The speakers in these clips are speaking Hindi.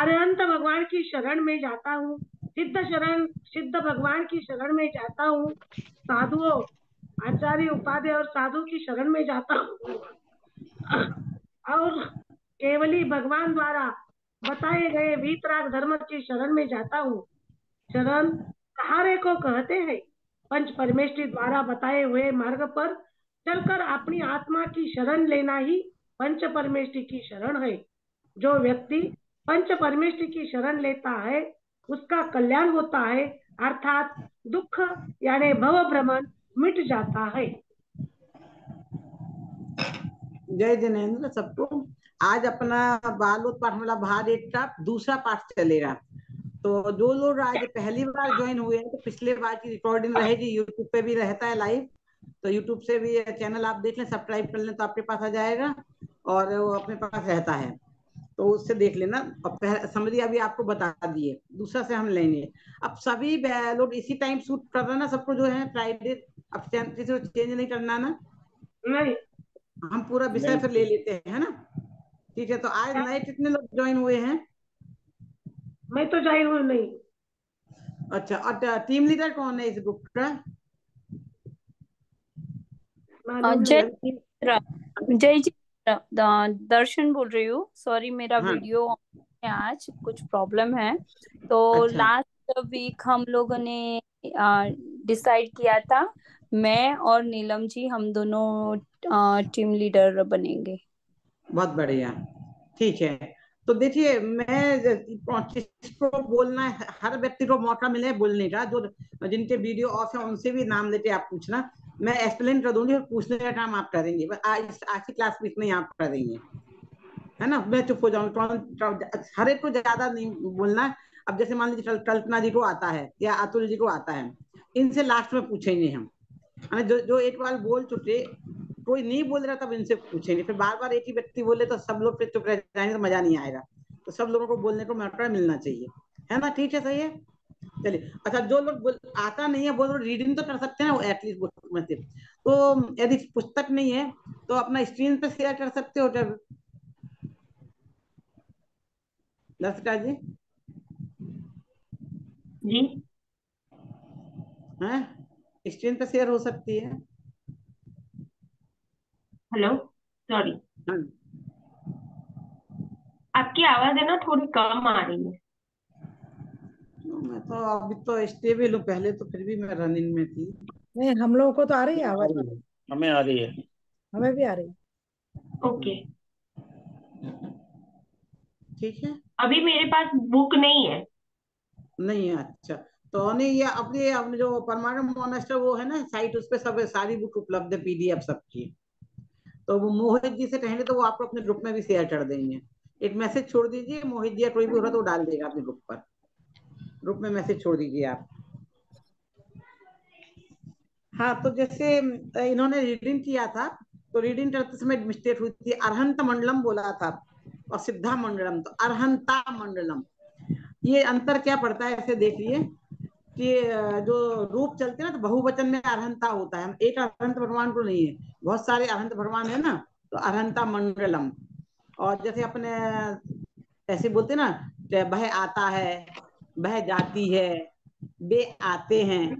अरहंत भगवान की शरण में जाता हूँ, सिद्ध भगवान की शरण में जाता हूँ, साधुओं, आचार्य, उपाध्याय और साधु की शरण में जाता हूँ, और केवली भगवान द्वारा बताए गए वीतराग धर्म की शरण में जाता हूँ। शरण सहारे को कहते हैं। पंच परमेष्ठी द्वारा बताए हुए मार्ग पर चलकर अपनी आत्मा की शरण लेना ही पंच परमेष्ठी की शरण है। जो व्यक्ति पंच परमेष्ठी की शरण लेता है उसका कल्याण होता है, अर्थात दुख यानी भव भ्रमण मिट जाता है। जय जिनेन्द्र सबको। आज अपना बालोद पाठमाला भाग 1 का दूसरा पाठ चलेगा। तो जो लोग आज पहली बार ज्वाइन हुए हैं तो पिछले बार की रिकॉर्डिंग रहेगी, यूट्यूब पे भी रहता है लाइव, तो यूट्यूब से भी चैनल आप देख लें, सब्सक्राइब कर लें तो आपके पास आ जाएगा, और वो अपने पास रहता है तो उससे देख लेना। और समझिए अभी आपको बता दिए, दूसरा से हम लेंगे। अब सभी लोग इसी टाइम शूट कर रहे हैं ना, सबको जो है फ्राइडे, अब किसी को चेंज नहीं करना ना, नहीं, हम पूरा विषय फिर ले लेते हैं, है ना। ठीक है, तो आज नए कितने लोग ज्वाइन हुए हैं? मैं तो ज्वाइन हूँ नहीं। अच्छा, और टीम लीडर कौन है इस ग्रुप का? मालूम नहीं। जय जय जी, दर्शन बोल रही हूँ। सॉरी, मेरा हाँ, वीडियो में आज कुछ प्रॉब्लम है। तो अच्छा लास्ट वीक हम लोगों ने डिसाइड किया था, मैं और नीलम जी हम दोनों टीम लीडर बनेंगे। बहुत बढ़िया, ठीक है। तो देखिए, मैं जिसको बोलना है, हर व्यक्ति को मौका मिले बोलने का, जो जिनके वीडियो ऑफ है उनसे भी नाम लेके आप पूछना, मैं एक्सप्लेन कर दूंगी और पूछने का काम आप करेंगे। बस आज की क्लास में इतना ही आप करेंगे, है ना। मैं चुप हो जाऊंगा, हर एक को ज्यादा नहीं बोलना है। अब जैसे मान लीजिए कल्पना जी को आता है या अतुल जी को आता है, इनसे लास्ट में पूछेंगे हम। जो जो एक बार बोल चुके, कोई नहीं बोल रहा तब इनसे पूछेंगे। फिर बार बार एक ही व्यक्ति बोले तो सब लोग फिर चुप रह जाएंगे तो मजा नहीं आएगा। तो सब लोगों को बोलने को मौका मिलना चाहिए, है ना। ठीक है, सही है। चलिए, अच्छा, जो लोग आता नहीं है बोल, रीडिंग तो कर सकते हैं एटलीस्ट बुक में से। तो यदि पुस्तक नहीं है तो अपना स्क्रीन पे शेयर कर सकते हो जब, दर्शका जी जी, हैं, स्क्रीन पे शेयर हो सकती है। हेलो, सॉरी, हाँ, आपकी आवाज है ना थोड़ी कम आ रही है। मैं तो अभी तो स्टेबल हूँ, पहले तो फिर भी मैं रनिंग में थी। नहीं, हम लोगों को तो आ रही है आ आवाज, रही है, हमें आ रही है। हमें भी आ रही है। ओके, ठीक है, अभी मेरे पास बुक नहीं है। नहीं है, अच्छा। तो नहीं, ये अपने अपने जो परमानेंट मॉनेस्टर वो है ना साइट, उस पे सब सारी बुक उपलब्ध है, पीडीएफ सबकी। तो वो मोहित जी से कहेंगे तो वो आपको अपने ग्रुप में भी शेयर कर देंगे। एक मैसेज छोड़ दीजिए, मोहित जी या कोई भी होगा तो वो डाल देगा अपने ग्रुप पर। ग्रुप में मैसेज छोड़ दीजिए आप। हाँ, तो जैसे इन्होंने रीडिंग किया था, तो रीडिंग करते समय मिस्टेक हुई थी, अरहंत मंडलम बोला था और सिद्धा मंडलम, तो अरहंता मंडलम। ये अंतर क्या पड़ता है, ऐसे देखिए कि जो रूप चलते हैं ना, तो बहुवचन में अरहंता होता है। हम एक अरहंत भगवान को नहीं है, बहुत सारे अरहंत भगवान है ना, तो अरहंता मंडलम। और जैसे अपने ऐसे बोलते ना, वह आता है, वह जाती है, वे आते हैं।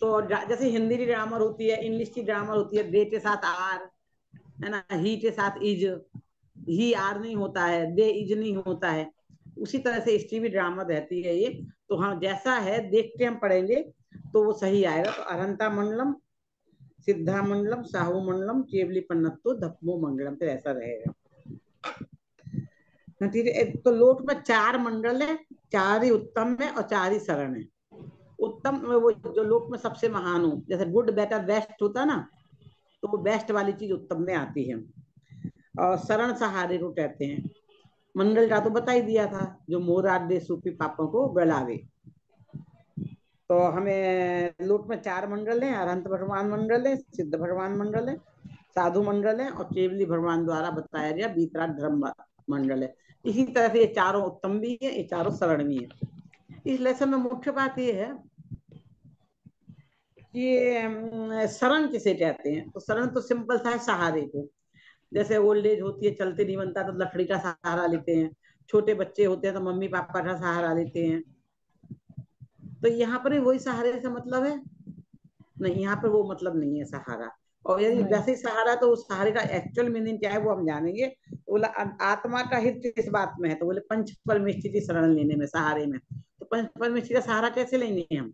तो जैसे हिंदी की ग्रामर होती है, इंग्लिश की ग्रामर होती है, दे के साथ आर, है ना, ही के साथ इज, ही आर नहीं होता है, दे इज नहीं होता है। उसी तरह से इसकी भी ग्रामर रहती है ये। तो हाँ, जैसा है देख के हम पढ़ेंगे तो वो सही आएगा। तो अरंता मंडलम, सिद्धा मंडलम, साहू मंडलम, केवली पन्नत्तो, धप्पो मंडलम, फिर ऐसा रहेगा। ठीक है, तो लोक में 4 मंडल है, 4 ही उत्तम है और 4 ही शरण है। उत्तम वो जो लोक में सबसे महान हो, जैसे गुड बेटर बेस्ट होता ना, तो वो बेस्ट वाली चीज उत्तम में आती है। और शरण सहारे को कहते हैं। मंडल का तो बता ही दिया था, जो मोरार दे सूफी पापों को गलावे। तो हमें लोक में 4 मंडल है, अरंत भगवान मंडल है, सिद्ध भगवान मंडल है, साधु मंडल है, और केवली भगवान द्वारा बताया गया बीतराग धर्म मंडल है। इसी तरह से ये चारों उत्तम भी है, ये चारों शरण भी है। इस लेसन में मुख्य बात ये है कि शरण किसे कहते हैं। तो शरण तो सिंपल सा है, सहारे को। जैसे ओल्ड एज होती है, चलते नहीं बनता तो लकड़ी का सहारा लेते हैं। छोटे बच्चे होते हैं तो मम्मी पापा का सहारा लेते हैं, तो यहाँ पर भी वही सहारे से मतलब है नहीं, यहाँ पर वो मतलब नहीं है सहारा। और यदि नहीं। वैसे ही सहारा, तो उस सहारे का एक्चुअल मीनिंग क्या है वो हम जानेंगे। बोला आत्मा का हित इस बात में है, तो बोले पंच परमेष्टि शरण लेने में, सहारे में। तो पंच परमेष्टि का सहारा कैसे लेंगे हम?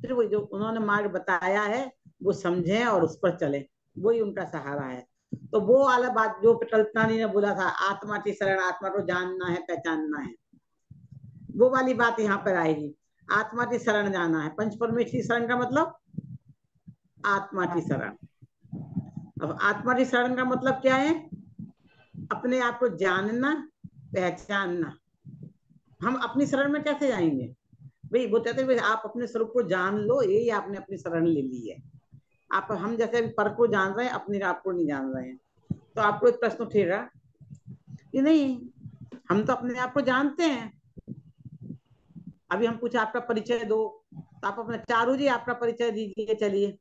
फिर वो जो उन्होंने मार्ग बताया है वो समझे और उस पर चले, वही उनका सहारा है। तो वो वाला बात जो कल्पना ने बोला था, आत्मा की शरण, आत्मा को जानना है, पहचानना है, वो वाली बात यहाँ पर आएगी। आत्मा की शरण जाना है, पंच परमेष्टि शरण का मतलब आत्मा की शरण। अब आत्मा की शरण का मतलब क्या है? अपने आप को जानना, पहचानना। हम अपनी शरण में कैसे जाएंगे भाई? वो कहते हैं आप अपने स्वरूप को जान लो, यही आपने अपनी शरण ले ली है। आप, हम जैसे अभी पर को जान रहे हैं, अपने आप को नहीं जान रहे हैं। तो आपको एक प्रश्न उठेगा कि नहीं, हम तो अपने आप को जानते हैं। अभी हम पूछे आपका परिचय दो, तो आप अपना, चारू जी आपका परिचय दीजिए। चलिए,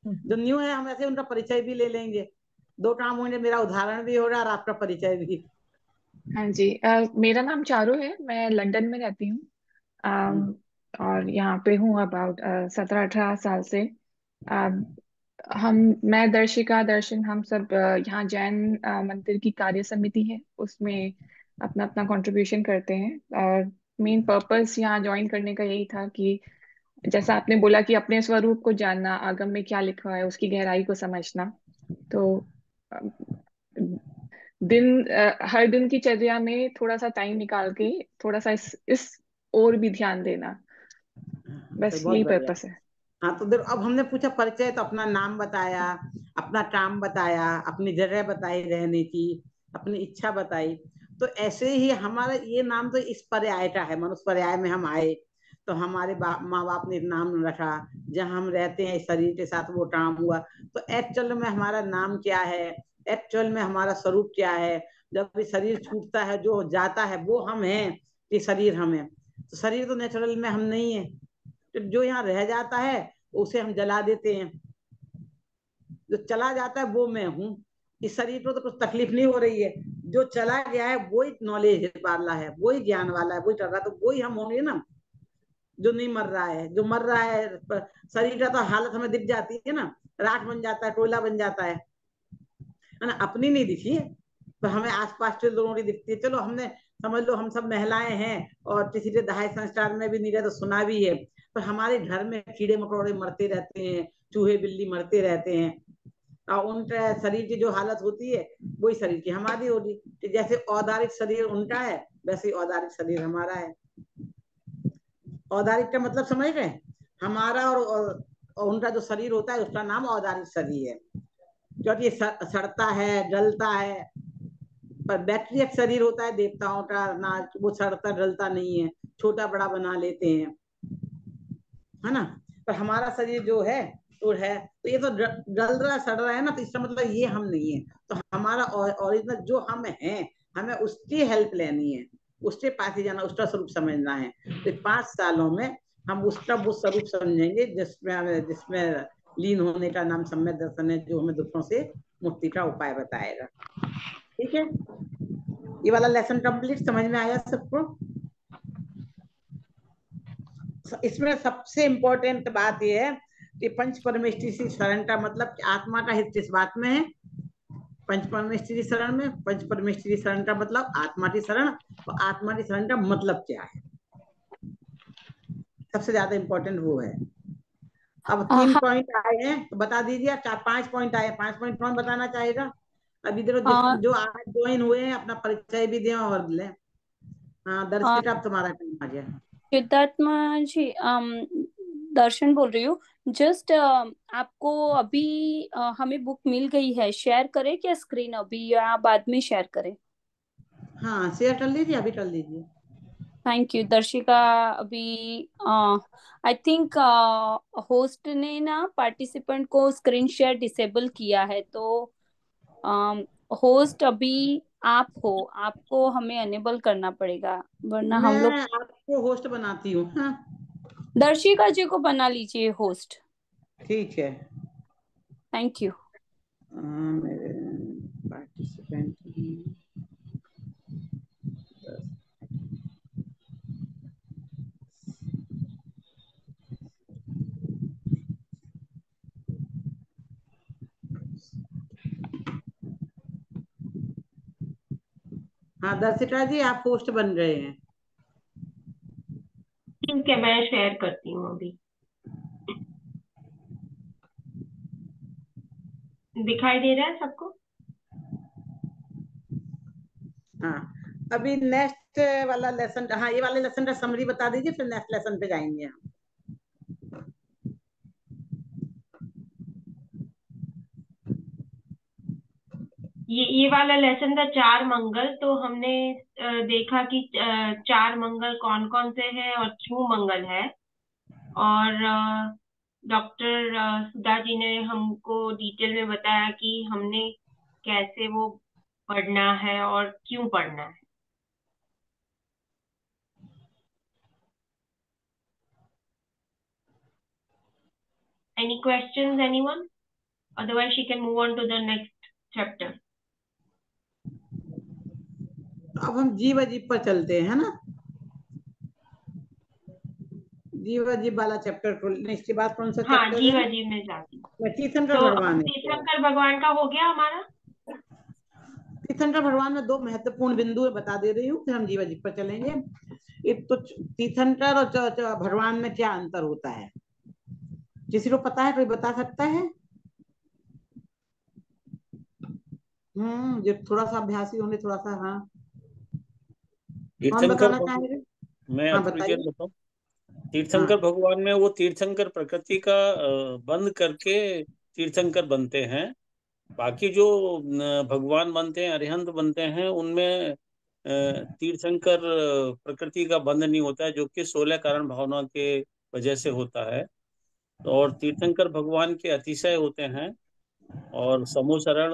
जो न्यू है हम ऐसे उनका परिचय भी ले लेंगे, दो काम होंगे, मेरा उदाहरण भी होगा और आपका परिचय भी। हाँ जी, मेरा नाम चारू है, मैं लंदन में रहती हूँ। अम, और यहाँ पे हूँ अबाउट 17-18 साल से। अम, हम मैं दर्शिका, दर्शन, हम सब यहाँ जैन मंदिर की कार्य समिति है, उसमें अपना अपना कंट्रीब्यूशन करते हैं। और मेन पर्पस यहाँ ज्वाइन करने का यही था कि जैसा आपने बोला कि अपने स्वरूप को जानना, आगम में क्या लिखा है उसकी गहराई को समझना। तो अम, हर दिन की चर्या में थोड़ा सा टाइम निकाल के थोड़ा सा इस और भी ध्यान देना, तो बस बहुत यही बढ़िया। पर्पस है। हाँ, तो देखो, अब हमने पूछा परिचय, तो अपना नाम बताया, अपना काम बताया, अपनी जगह बताई रहने की, अपनी इच्छा बताई। तो ऐसे ही हमारा ये नाम तो इस पर्याय का है, मनुष्य पर्याय में हम आए, तो हमारे माँ बाप ने एक नाम रखा, जहाँ हम रहते हैं इस शरीर के साथ वो काम हुआ। तो एक्चुअल में हमारा नाम क्या है, एक्चुअल में हमारा स्वरूप क्या है? जब भी शरीर छूटता है, जो जाता है वो हम हैं कि शरीर हम है? तो शरीर तो नेचुरल में हम नहीं है, तो जो यहाँ रह जाता है उसे हम जला देते हैं, जो चला जाता है वो मैं हूँ। इस शरीर को तो कुछ तकलीफ नहीं हो रही है, जो चला गया है वही नॉलेज वाला है, वही ज्ञान वाला है, वही कर रहा है, तो वही हम होंगे ना, जो नहीं मर रहा है। जो मर रहा है, शरीर का तो हालत हमें दिख जाती है ना, राख बन जाता है, कोयला बन जाता है ना। अपनी नहीं दिखी है, तो हमें आसपास के लोगों की दिखती है। चलो, हमने समझ लो हम सब महिलाएं हैं और किसी के दहाई संस्कार में भी नहीं रहे तो सुना भी है, पर हमारे घर में कीड़े मकोड़े मरते रहते हैं, चूहे बिल्ली मरते रहते हैं, और उनका शरीर की जो हालत होती है वही शरीर की हमारी होगी। कि जैसे औदारिक शरीर उनका है, वैसे ही औदारिक शरीर हमारा है। औदारिक का मतलब समझ रहे हैं? हमारा और उनका जो शरीर होता है उसका नाम औदारिक शरीर है, क्योंकि ये सड़ता है, जलता है। पर बैक्टीरिया शरीर होता है देवताओं का, ना वो सड़ता जलता नहीं है, छोटा बड़ा बना लेते हैं, है ना। पर हमारा शरीर जो है तो है, तो ये तो जल रहा सड़ रहा है ना, तो इसका मतलब ये हम नहीं है। तो हमारा ओरिजिनल जो हम हैं, हमें उसकी हेल्प लेनी है, उसके पास ही जाना, उसका स्वरूप समझना है। तो 5 सालों में हम उसका वो स्वरूप समझेंगे जिसमें लीन होने का नाम सम्यक दर्शन है, जो हमें दुखों से मुक्ति का उपाय बताएगा। ठीक है, ये वाला लेसन कंप्लीट, समझ में आया सबको? इसमें सबसे इंपॉर्टेंट बात यह है कि पंच परमेष्टि शरण का मतलब आत्मा का हित किस बात में है? पंच परमेष्टि शरण में। पंच परमेष्टि शरण का मतलब आत्मा की शरण, और आत्मा की शरण का मतलब क्या है? सबसे ज्यादा इंपॉर्टेंट वो है। अब 3 हाँ, पॉइंट आए हैं, तो बता दीजिए। 4-5 पॉइंट आए, 5 पॉइंट कौन बताना चाहेगा? अभी देखो, जो आज ज्वाइन हुए हैं अपना परिचय भी दें और लें। हाँ, दर्शिका, अब तुम्हारा टाइम आ गया। सिद्धात्मा जी, दर्शन बोल रही हूँ। जस्ट आपको अभी हमें बुक मिल गई है, शेयर करें क्या स्क्रीन अभी या बाद में शेयर करें? हाँ, शेयर कर लीजिए, अभी कर लीजिए। Thank you Darshika. अभी आई थिंक होस्ट ने ना पार्टिसिपेंट को स्क्रीन शेयर डिसेबल किया है, तो होस्ट अभी आप हो, आपको हमें अनेबल करना पड़ेगा, वरना मैं हम लोग। आपको होस्ट बनाती हूँ। हाँ, दर्शिका जी को बना लीजिए होस्ट। ठीक है। Thank you. मेरे पार्टिसिपेंट हाँ दर्शिता जी, आप होस्ट बन रहे हैं। ठीक है, मैं शेयर करती हूँ अभी। दिखाई दे रहा है सबको? हाँ, अभी नेक्स्ट वाला लेसन, हाँ ये वाले लेसन का समरी बता दीजिए, फिर नेक्स्ट लेसन पे जाएंगे हम। ये वाला लेसन था चार मंगल। तो हमने देखा कि चार मंगल कौन कौन से हैं और क्यों मंगल है। और डॉक्टर सुधा जी ने हमको डिटेल में बताया कि हमने कैसे वो पढ़ना है और क्यों पढ़ना है। Any questions, anyone? Otherwise, she can move on to the next chapter. अब हम जीव अजीब पर चलते हैं, है ना। जीव अजीब वाला चैप्टर खोलने, इसके बाद कौन सा हाँ, चैप्टर जीव है? अजीब में जाती हूँ। तीर्थंकर तो भगवान है। तीर्थंकर भगवान का हो गया हमारा। तीर्थंकर भगवान में दो महत्वपूर्ण बिंदु बता दे रही हूँ, फिर हम जीव अजीब पर चलेंगे। एक तो तीर्थंकर और भगवान में क्या अंतर होता है, किसी को पता है, कोई बता सकता है? जो थोड़ा सा अभ्यासी होंगे, थोड़ा सा। हाँ, कौन तीर्थंकर बताना चाहेगा? मैं हाँ थोड़ी देर बताइए। बताऊं। तीर्थंकर हाँ, भगवान में वो तीर्थंकर प्रकृति का बंद करके तीर्थंकर बनते हैं। बाकी जो भगवान बनते हैं, अरिहंत बनते हैं, उनमें तीर्थंकर प्रकृति का बंध नहीं होता है, जो कि 16 कारण भावना के वजह से होता है। और तीर्थंकर भगवान के अतिशय होते हैं और समूह शरण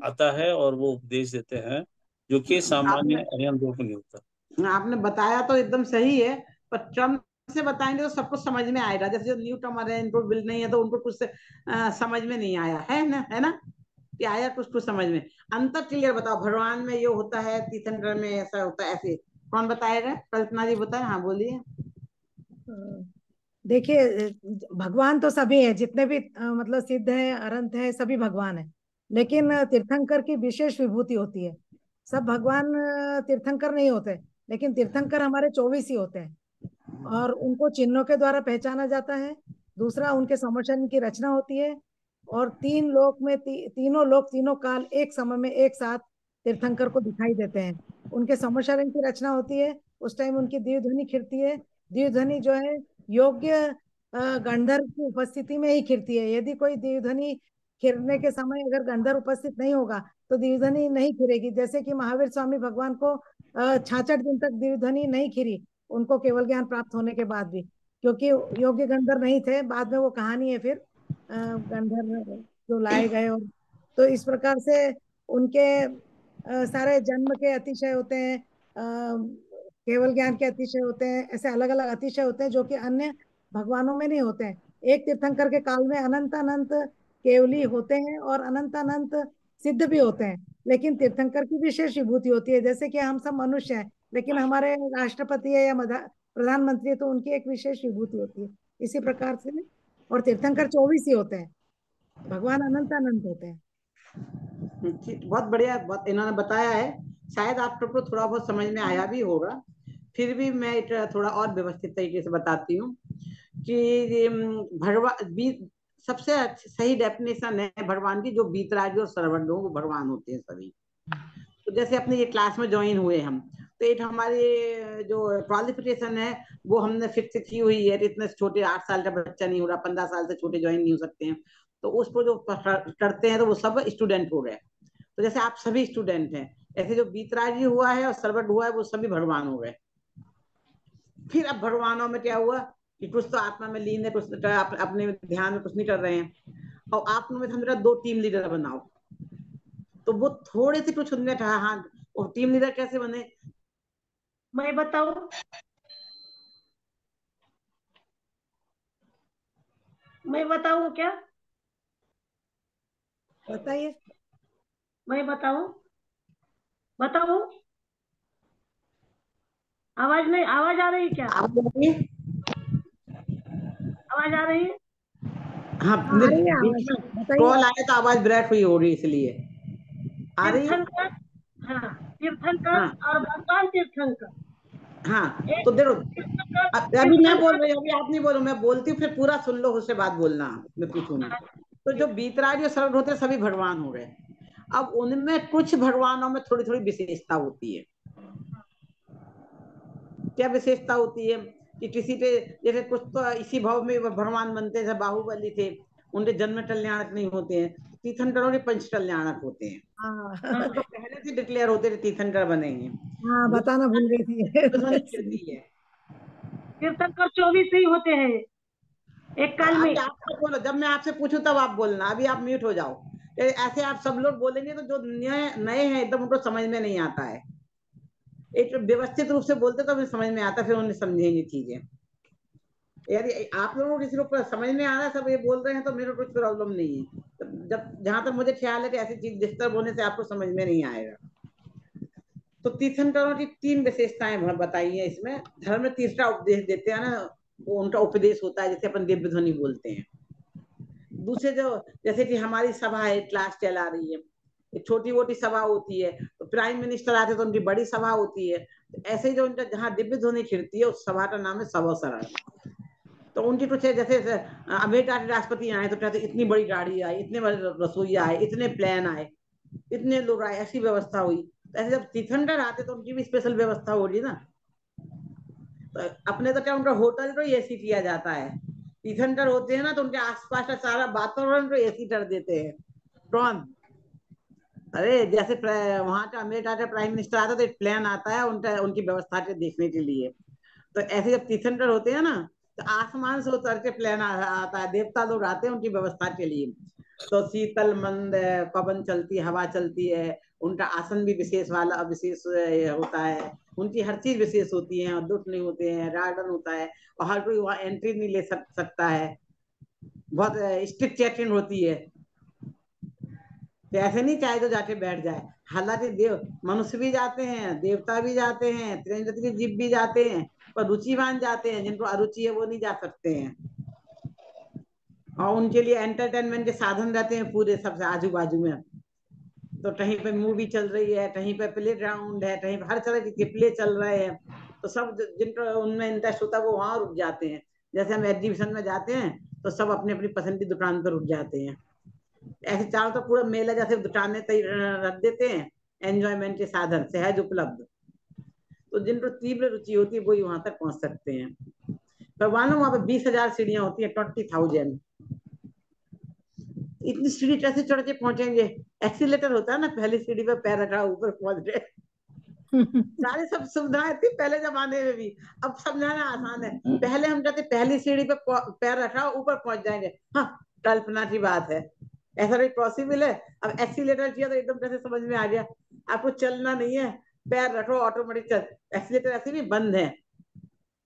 आता है और वो उपदेश देते हैं, जो कि सामान्य आपने अरिहंतों को नहीं होता। आपने बताया तो एकदम सही है, पर टर्म से बताएंगे तो सब कुछ समझ में आएगा। जैसे जो न्यू टर्म है, इनको बिल्ड नहीं है, तो उनको कुछ समझ में नहीं आया है ना, है ना, कि आया कुछ कुछ समझ में। अंतर क्लियर बताओ, भगवान में ये होता है, तीर्थंकर में ऐसा होता है, ऐसे कौन बताएगा? कल्पना जी बताए। हाँ बोलिए। देखिए, भगवान तो सभी है, जितने भी मतलब सिद्ध है, अनंत है, सभी भगवान है। लेकिन तीर्थंकर की विशेष विभूति होती है। सब भगवान तीर्थंकर नहीं होते, लेकिन तीर्थंकर हमारे 24 ही होते हैं और उनको चिन्हों के द्वारा पहचाना जाता है। दूसरा, उनके समोचन की रचना होती है और तीन लोक में तीनों लोक, तीनों काल एक समय में एक साथ तीर्थंकर को दिखाई देते हैं। उनके समोचन की रचना होती है, उस टाइम उनकी दिव्य ध्वनि खिलती है। दिव्य ध्वनि जो है योग्य गंधर्व की उपस्थिति में ही खिलती है। यदि कोई दिव्य ध्वनि खिलने के समय अगर गंधर्व उपस्थित नहीं होगा तो दिव्य ध्वनि नहीं खिलेगी। जैसे कि महावीर स्वामी भगवान को 66 दिन तक दिव्य ध्वनि नहीं खिली, उनको केवल ज्ञान प्राप्त होने के बाद भी, क्योंकि योग्य गंधर्व नहीं थे। बाद में वो कहानी है फिर गंधर्व जो लाए गए। और तो इस प्रकार से उनके सारे जन्म के अतिशय होते हैं, केवल ज्ञान के अतिशय होते हैं, ऐसे अलग अलग अतिशय होते हैं जो कि अन्य भगवानों में नहीं होते हैं। एक तीर्थंकर के काल में अनंत अनंत केवली होते हैं और अनंत अनंत सिद्ध भी होते हैं। लेकिन तीर्थंकर की विशेष विभूति होती है। जैसे कि हम सब मनुष्य हैं, लेकिन हमारे राष्ट्रपति है या प्रधानमंत्री है, तो उनकी एक विशेष विभूति होती है। इसी प्रकार से और तीर्थंकर 24 ही होते हैं, भगवान अनंत अनंत होते हैं। बहुत बढ़िया, बहुत इन्होंने बताया है। शायद आप सबको थोड़ा बहुत समझ में आया भी होगा, फिर भी मैं थोड़ा और व्यवस्थित तरीके से बताती हूँ कि भगवान सबसे सही डेफिनेशन है भगवान की, जो बीतरागी और सरवण वो भगवान होते हैं सभी। तो जैसे अपने ये क्लास में ज्वाइन हुए हम, तो एक हमारे जो क्वालिफिकेशन है वो हमने फिक्स की हुई है। इतने छोटे 8 साल का बच्चा नहीं हो रहा, 15 साल से छोटे ज्वाइन नहीं हो सकते हैं। तो उसको जो करते हैं तो वो सब स्टूडेंट हो गए। तो जैसे आप सभी स्टूडेंट हैं, ऐसे जो बीतरागी हुआ है और सरवट हुआ है वो सभी भगवान हो गए। फिर अब भगवानों में क्या हुआ कि कुछ तो आत्मा में लीन है, कुछ तो अपने ध्यान में कुछ नहीं कर रहे हैं। और आत्मा में समझ 2 टीम लीडर बनाओ, तो वो थोड़े से कुछ उनने कहा। हाँ, वो टीम लीडर कैसे बने, मैं बताऊं? मैं बताऊं क्या? बताइए। मैं बताऊं? बताऊं? आवाज नहीं, आवाज आ रही क्या? आप बोलिए। आवाज आ रही है? हाँ, हाँ, आ रही है बीच आवाज, में बताइए। कॉल आया तो आवाज ब्रेक हुई हो रही, इसलिए आ रही है। तीर्थंकर, हाँ, तीर्थंकर हाँ और भगवान तीर्थंकर। हाँ, एक तो देखो तीर्थंकर अभी मैं बोल तीर्थंकर रही हूँ, अभी आप नहीं बोलो, मैं बोलती हूँ, फिर पूरा सुन लो, उससे बात बोलना, मैं पूछूंगी। तो जो बीतराग जो शरण होते हैं सभी भगवान हो गए। अब उनमें कुछ भगवानों में थोड़ी थोड़ी विशेषता होती है। क्या विशेषता होती है कि किसी पे जैसे कुछ तो इसी भाव में भगवान बनते हैं, जैसे बाहुबली थे, उनके जन्म कल्याणक नहीं होते हैं। तीर्थंकरों के पंच कल्याणक होते हैं। हाँ तो पहले से डिक्लेयर होते थे तीर्थंकर बनेंगे। हाँ, बताना भूल गई ध्वनि थी। गिरती है। तीर्थंकर 24 ही होते हैं एक काल में। अभी आप तो बोलो, जब मैं आपसे पूछूं तब आप बोलना, अभी आप म्यूट हो जाओ। ऐसे आप सब लोग बोलेंगे तो जो नए नए हैं एकदम उनको समझ में नहीं आता है। एक व्यवस्थित रूप से बोलते तो हमें समझ में आता, फिर उन्हें समझेंगे चीजें। यदि आप लोगों को किसी को समझ में आ रहा है, सब ये बोल रहे हैं, तो मेरे को कुछ प्रॉब्लम नहीं है। तो जब जहां तक मुझे ख्याल है कि ऐसी चीज डिस्टर्ब होने से आपको समझ में नहीं आएगा। तो तीर्थंकरों की 3 विशेषताएं बताई है इसमें। धर्म में तीसरा उपदेश देते हैं ना, वो उनका उपदेश होता है, जैसे अपन दिव्य ध्वनि बोलते हैं। दूसरे जो जैसे कि हमारी सभा है, क्लास चला रही है, एक छोटी मोटी सभा होती है, तो प्राइम मिनिस्टर आते तो उनकी बड़ी सभा होती है। तो ऐसे ही जो उनका जहाँ दिव्य ध्वनि खिड़ती है उस सभा का नाम है सभा सरल। तो उनकी कुछ है, जैसे अमेरिका के राष्ट्रपति आए तो कहते इतनी बड़ी गाड़ी आई, इतने बड़े रसोई आए, इतने प्लेन आए, इतने लोग आए, ऐसी व्यवस्था हुई। तो ऐसे जब तीर्थंकर आते तो उनकी भी स्पेशल व्यवस्था होगी ना। तो अपने तो क्या उनका होटल तो एसी किया जाता है, तीर्थंकर होते हैं ना तो उनके आसपास का सारा वातावरण को एसी कर देते हैं। कौन? अरे जैसे वहां का अमेरिका का प्राइम मिनिस्टर आता है तो एक प्लेन आता है उनका, उनकी व्यवस्था के देखने के लिए। तो ऐसे जब तीर्थंकर होते हैं ना तो आसमान से उतर के प्लेन आता है, देवता लोग आते हैं उनकी व्यवस्था के लिए। तो शीतल मंद पवन चलती, हवा चलती है, उनका आसन भी विशेष वाला विशेष होता है, उनकी हर चीज विशेष होती है, दुख नहीं होते हैं, गार्डन होता है, और हर कोई वहाँ एंट्री नहीं ले सकता है, बहुत स्ट्रिक्ट चेकिंग होती है। तो ऐसे नहीं चाहे तो जाके बैठ जाए। हालांकि देव मनुष्य भी जाते हैं, देवता भी जाते हैं, त्रिनेत्री जीव भी जाते हैं, पर रुचिवान जाते हैं, जिनको अरुचि है वो नहीं जा सकते हैं। और उनके लिए एंटरटेनमेंट के साधन रहते हैं पूरे सबसे आजू बाजू में। तो कहीं पे मूवी चल रही है, कहीं पे प्ले ग्राउंड है, कहीं पे हर तरह के प्ले चल रहे हैं, तो सब जिनको उनमें इंटरेस्ट होता है वो वहां रुक जाते हैं। जैसे हम एग्जीबिशन में जाते हैं तो सब अपनी अपनी पसंद की दुकान पर रुक जाते हैं। ऐसे चारों तो पूरा मेला जैसे दुकानें रख देते हैं, एंजॉयमेंट के साधन सहज उपलब्ध। तो जिनको तीव्र रुचि होती है वही वहां तक पहुंच सकते हैं। पर मालूम वहां पे 20,000 सीढ़ियां होती है, 20,000। इतनी सीढ़ी कैसे चढ़ के पहुंचेंगे? एक्सीलेटर होता है ना, पहली सीढ़ी पे पैर रखा ऊपर पहुंच गए। सारी सब सुविधाएं थी पहले जमाने में भी, अब समझाना आसान है। पहले हम कहते पहली सीढ़ी पे पैर रखा ऊपर पहुंच जाएंगे, हाँ कल्पना की बात है, ऐसा नहीं पॉसिबल है। अब एक्सीलेटर किया तो एकदम कैसे समझ में आ गया, आपको चलना नहीं है, पैर रखो ऑटोमेटिक चल। एक्सीलेटर ऐसे भी बंद है,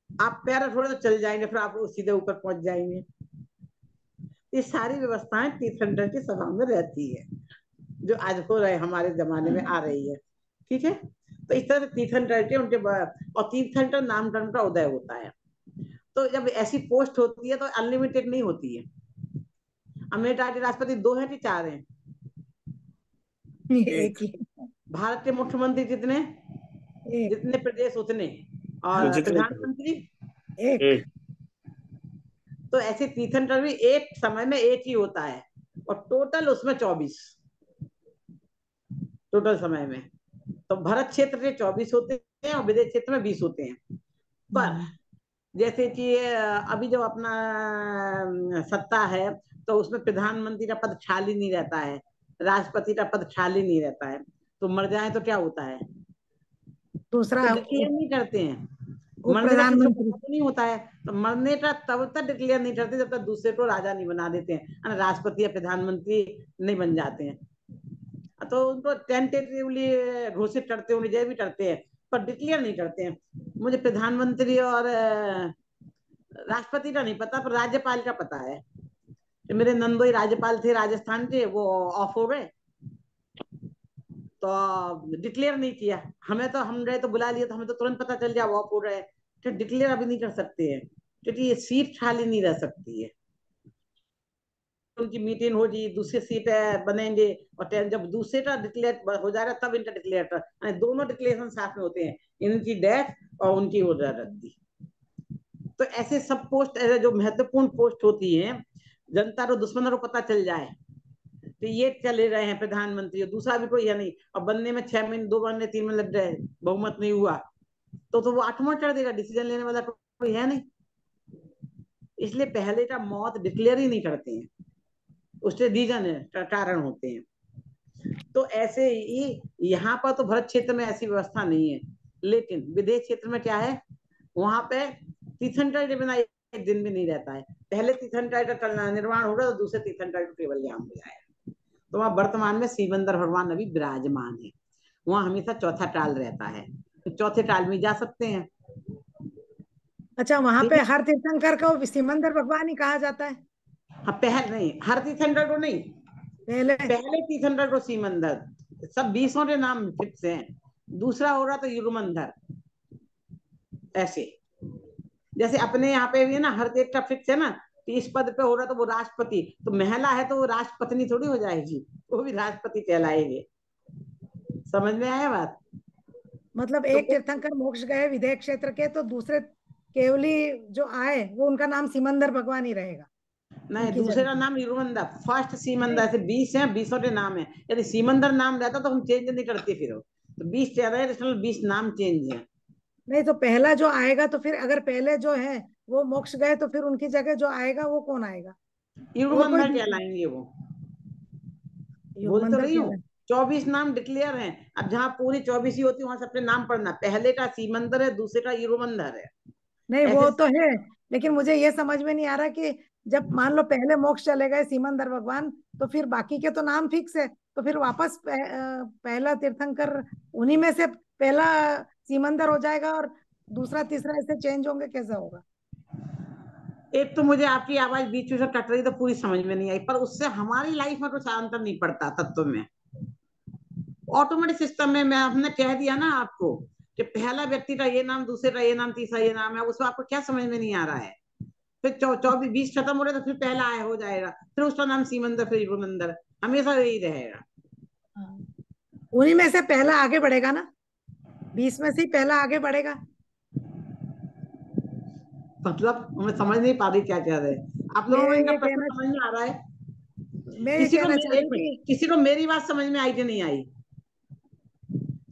आप पैर रखोगे तो चल जाएंगे, फिर आप सीधे ऊपर पहुंच जाएंगे। ये सारी व्यवस्थाएं तीर्थंकर की सभा में रहती है, जो आज हो रहे हमारे जमाने में आ रही है। ठीक है, तो इस तरह से तीर्थंकर के उनके और तीर्थंकर नामकरण का उदय होता है। तो जब ऐसी पोस्ट होती है तो अनलिमिटेड नहीं होती है। अमेरिका के राष्ट्रपति 2 हैं कि 4 हैं? एक ही। भारत के मुख्यमंत्री जितने एक। जितने प्रदेश उतने, और हाँ, प्रधानमंत्री एक। तो ऐसे तीर्थंकर भी एक समय में एक ही होता है, और टोटल उसमें 24 टोटल समय में। तो भरत क्षेत्र के 24 होते हैं और विदेश क्षेत्र में 20 होते हैं। पर जैसे कि अभी जो अपना सत्ता है तो उसमें प्रधानमंत्री का पद खाली नहीं रहता है, राष्ट्रपति का पद खाली नहीं रहता है। तो मर जाए तो क्या होता है? दूसरा तो डिक्लेयर नहीं करते हैं, उप मरने का किसी को प्रधानमंत्री। पता नहीं होता है। तो मरने का तब तक डिक्लेयर नहीं करते जब तक दूसरे को राजा नहीं बना देते हैं, राष्ट्रपति या प्रधानमंत्री नहीं बन जाते हैं। तो उनको टेंटेटिवली घोषित करते हैं, विजय भी करते हैं, पर डिक्लेयर नहीं करते हैं। मुझे प्रधानमंत्री और राष्ट्रपति का नहीं पता, पर राज्यपाल का पता है। मेरे नंदोई राज्यपाल थे राजस्थान के, वो ऑफ हो गए तो डिक्लेयर नहीं किया। हमें तो हम गए तो बुला लिया, तो हमें तो तुरंत पता चल जाए ऑफ हो रहे, तो डिक्लेयर अभी नहीं कर सकते हैं, क्योंकि ये सीट खाली नहीं रह सकती है। उनकी मीटिंग हो जी, दूसरी सीट बनेंगे, और जब दूसरे का डिक्लेयर हो जाएगा तब इनका डिक्लेयर, दोनों डिक्लेरेशन साथ में होते हैं, इनकी डेथ और उनकी हो जाती। तो ऐसे सब पोस्ट, ऐसे जो महत्वपूर्ण पोस्ट होती है, जनता को दुश्मनों को पता चल जाए तो ये चले रहे हैं प्रधानमंत्री, और दूसरा भी कोई है नहीं, और बनने में 6 महीने, 2 महीने, 3 महीने लग जाए, बहुमत नहीं हुआ तो वो 8वां चढ़ देगा, डिसीजन लेने वाला कोई है नहीं। इसलिए पहले का मौत डिक्लेयर ही नहीं करते हैं, उससे रीजन है, कारण होते हैं। तो ऐसे ही यहाँ पर तो भरत क्षेत्र में ऐसी व्यवस्था नहीं है, लेकिन विदेश क्षेत्र में क्या है, वहां पे तीर्थंकर के बिना एक दिन भी नहीं रहता है। पहले तीर्थंकर का निर्माण होगा तो दूसरे तीर्थंकर को केवल ज्ञान हो जाएगा। तो वहां वर्तमान में सिमंदर भगवान अभी विराजमान है, वहां हमेशा चौथा टाल रहता है, तो चौथे टाल में जा सकते हैं। अच्छा, वहां पे हर तीर्थंकर को सिमंदर भगवान ही कहा जाता है? हाँ, पहले नहीं, हर तीर्थंकर को नहीं, पहले तीर्थंकर को सिमंदर, सब 20 के नाम फिक्स हैं, दूसरा हो रहा तो युगमंधर। ऐसे जैसे अपने यहाँ पे भी है ना, हर एक का फिक्स है ना, तो इस पद पे हो रहा तो वो राष्ट्रपति, तो महिला है तो वो राष्ट्रपति थोड़ी हो जाएगी, वो भी राष्ट्रपति कहलाएंगे। समझ में आया बात? मतलब एक तीर्थंकर मोक्ष गए विदेश क्षेत्र के, तो दूसरे केवली जो आए वो उनका नाम सिमंदर भगवान ही रहेगा? नहीं, दूसरे का नाम युगमंधर, फर्स्ट सीमंदर, ऐसे 20 हैं, 20 के नाम है। यदि सीमंदर नाम रहता तो हम चेंज नहीं करते, फिर तो 20 ज्यादा है, 20 नाम चेंज है। नहीं, तो पहला जो आएगा, तो फिर अगर पहले जो है वो मोक्ष गए तो फिर उनकी जगह जो आएगा वो कौन आएगा? युगमंधर कहलाएंगे वो। बोल तो रही हूँ, 24 नाम डिक्लेयर हैं। अब जहाँ पूरी 24 ही होती है वहां सबके नाम पढ़ना, पहले का सीमंदर है, दूसरे का युगमंधर है। नहीं, वो तो है, लेकिन मुझे ये समझ में नहीं आ रहा कि जब मान लो पहले मोक्ष चले गए सिमंदर भगवान, तो फिर बाकी के तो नाम फिक्स है, तो फिर वापस पहला तीर्थंकर उन्हीं में से पहला सिमंदर हो जाएगा और दूसरा तीसरा ऐसे चेंज होंगे, कैसे होगा? एक तो मुझे आपकी आवाज बीच में से कट रही तो पूरी समझ में नहीं आई, पर उससे हमारी लाइफ में कुछ अंतर नहीं पड़ता तत्व में। ऑटोमेटिक सिस्टम में मैं हमने कह दिया ना आपको कि पहला व्यक्ति का ये नाम, दूसरे का ये नाम, तीसरा ये नाम है, उसमें आपको क्या समझ में नहीं आ रहा है? फिर 24 20 खत्म हो रहे तो फिर पहला आया हो जाएगा, फिर उसका नाम सीमंदर, फिर युगमंदर, हमेशा यही रहेगा। उन्हीं में से पहला आगे बढ़ेगा ना, 20 में से ही पहला आगे बढ़ेगा। मतलब मैं समझ नहीं पा रही क्या कह रहे हैं आप लोगों को, इनका प्रश्न समझ में आ रहा है? किसी को मेरी बात समझ में आई कि नहीं आई?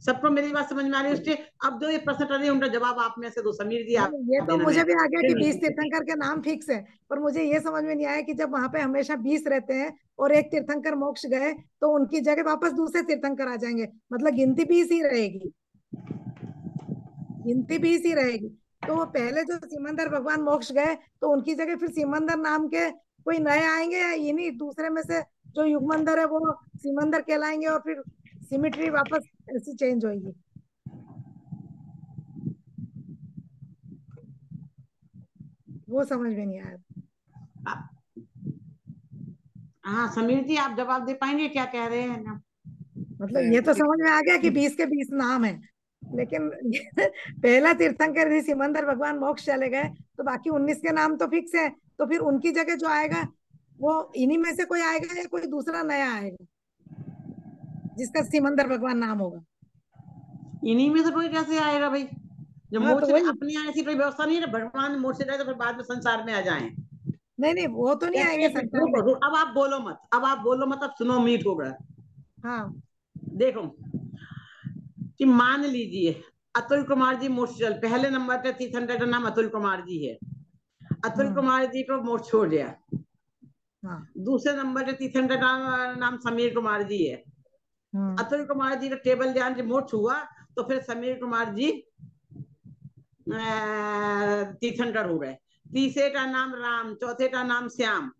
सबको मेरी बात समझ में आ रही है? उसके अब जो ये प्रश्न कर रही है उनका जवाब आप में से दो, समीर जी आप। ये तो मुझे भी आ गया कि 20 तीर्थंकर के नाम फिक्स है, पर मुझे ये समझ में नहीं आया कि जब वहां पे हमेशा 20 रहते हैं और एक तीर्थंकर मोक्ष गए तो उनकी जगह वापस दूसरे तीर्थंकर आ जाएंगे, मतलब गिनती 20 ही रहेगी, गिनती 20 ही रहेगी। तो पहले जो सिमंदर भगवान मोक्ष गए तो उनकी जगह फिर सिमंदर नाम के कोई नए आएंगे, या इन्हीं दूसरे में से जो युगमंदर है वो सिमंदर कहलाएंगे और फिर सिमिट्री वापस ऐसी चेंज होगी? वो समझ में नहीं आया। हाँ समीर जी आप जवाब दे पाएंगे क्या कह रहे हैं ना? मतलब ये तो समझ में आ गया कि 20 के 20 नाम है, लेकिन पहला तीर्थंकर यदि सिमंदर भगवान मोक्ष चले गए तो बाकी 19 के नाम तो फिक्स है, तो फिर उनकी जगह जो आएगा वो इन्हीं में से कोई आएगा या कोई दूसरा नया आएगा जिसका सिमंदर भगवान नाम होगा? इन्हीं में से कोई कैसे आएगा भाई? जब हाँ, मोक्ष तो अपनी ऐसी कोई व्यवस्था नहीं है, भगवान मोक्ष जाए तो फिर बाद में संसार में आ जाए। नहीं, वो तो नहीं आएंगे संसार में। अब आप बोलो मत, अब सुनो, मीट होगा। हाँ, देखो कि मान लीजिए अतुल कुमार जी मोक्ष चल, पहले नंबर पे तीर्थंकर का नाम अतुल कुमार जी है, अतुल कुमार जी को मोक्ष हो गया। दूसरे नंबर पे तीर्थंकर का नाम समीर कुमार जी है। अतुल कुमार जी का टेबल ध्यान से मोक्ष हुआ तो फिर समीर कुमार जी तीर्थंकर हो गए। तीसरे का नाम राम, चौथे का नाम श्याम,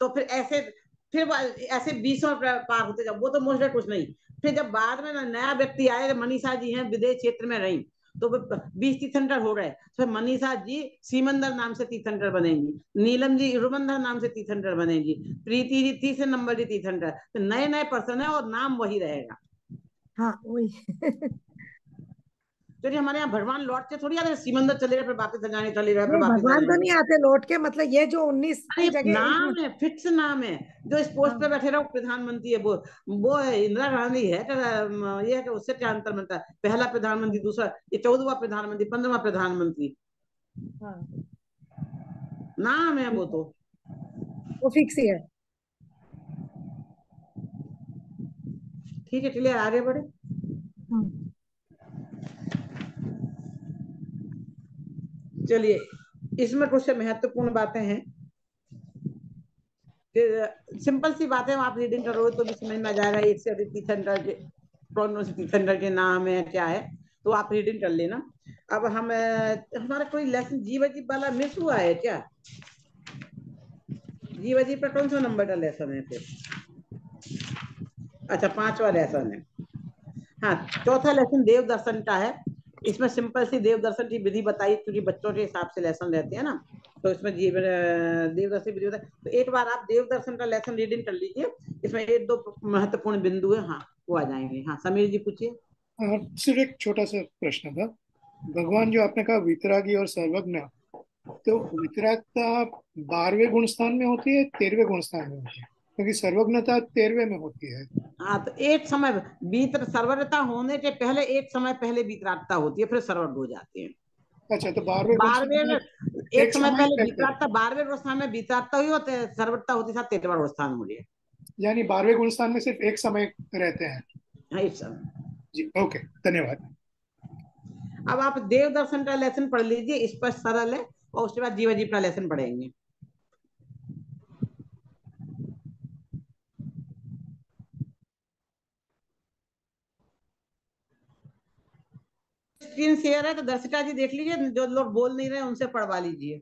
तो फिर ऐसे 20 पार होते जाओ, वो तो मोक्ष कुछ नहीं। फिर जब बाद में नया व्यक्ति आए, मनीषा जी हैं विदेश क्षेत्र में रही, तो 20 तीर्थंकर हो गए, तो मनीषा जी सीमंदर नाम से तीर्थंकर बनेंगी, नीलम जी रुमंदर नाम से तीर्थंकर बनेगी, प्रीति जी तीसरे नंबर की तीर्थंकर, तो नए नए पर्सन है और नाम वही रहेगा। हाँ वही तो हमारे यहाँ भगवान लौटते थोड़ी आ रहे, समंदर चले गए फिर वापस जाने चले गए, फिर नहीं, वापस भगवान तो जाने। नहीं आते लौट के, मतलब ये जो 19 अरे जगह नाम है, फिक्स नाम है, जो इस पोस्ट पे हाँ। बैठे रहो प्रधानमंत्री है, वो है इंदिरा गांधी है ये है कि उससे क्या अंतर बनता है, पहला प्रधानमंत्री, दूसरा, ये 14वां प्रधानमंत्री, 15वां प्रधानमंत्री, हाँ, नाम है वो तो। वो फिक्स ही है। ठीक है, चलिए आगे बढ़े। चलिए, इसमें कुछ महत्वपूर्ण बातें हैं, सिंपल सी बातें आप रीडिंग करोगे तो भी समझ में आ जाएगा, एक से अधिक तीर्थंकर के, कौन से तीर्थंकर के नाम है क्या है, तो आप रीडिंग कर लेना। अब हम हमारा कोई लेसन जीव अजीब वाला मिस हुआ है क्या? जीव अजीब का कौन सा नंबर का लेसन है फिर? अच्छा, 5वां लेसन है। हाँ, चौथा लेसन देव दर्शन का है। इसमें सिंपल सी देव दर्शन की विधि बताई, क्योंकि बच्चों के हिसाब से लेसन रहते हैं ना, तो इसमें देव दर्शन विधि बताई। तो एक बार आप देव दर्शन का लेसन रीडिंग कर लीजिए, इसमें एक दो महत्वपूर्ण बिंदु है, हाँ वो आ जाएंगे। हाँ समीर जी पूछिए। सिर्फ एक छोटा सा प्रश्न था। भगवान जो आपने कहा वितरागी और सर्वज्ञ, तो वितरागता 12वें गुण स्थान में होती है, 13वें गुण स्थान में होती है? क्योंकि सर्वज्ञता 13वें में होती है। हाँ, तो एक समय सर्वज्ञता होने के पहले, एक समय पहले वितरागता होती है, फिर सर्वज्ञ हो जाते हैं। अच्छा, तो 12वें गुण स्थान 12वें में एक समय पहले पहले, वितरागता, 12वें गुण स्थान में वितरागता हुई होते हैं, सर्वज्ञता होती है 13वां गुण स्थान हो रही है। यानी 12वें गुण स्थान में सिर्फ एक समय रहते हैं। हाँ, एक समय। जी, ओके, धन्यवाद। अब आप देव दर्शन का लेसन पढ़ लीजिए, स्पष्ट सरल है, और उसके बाद जीव का लेसन पढ़ेंगे। स्क्रीन शेयर है तो दर्शिका जी देख लीजिए, जो लोग बोल नहीं रहे उनसे पढ़वा लीजिए।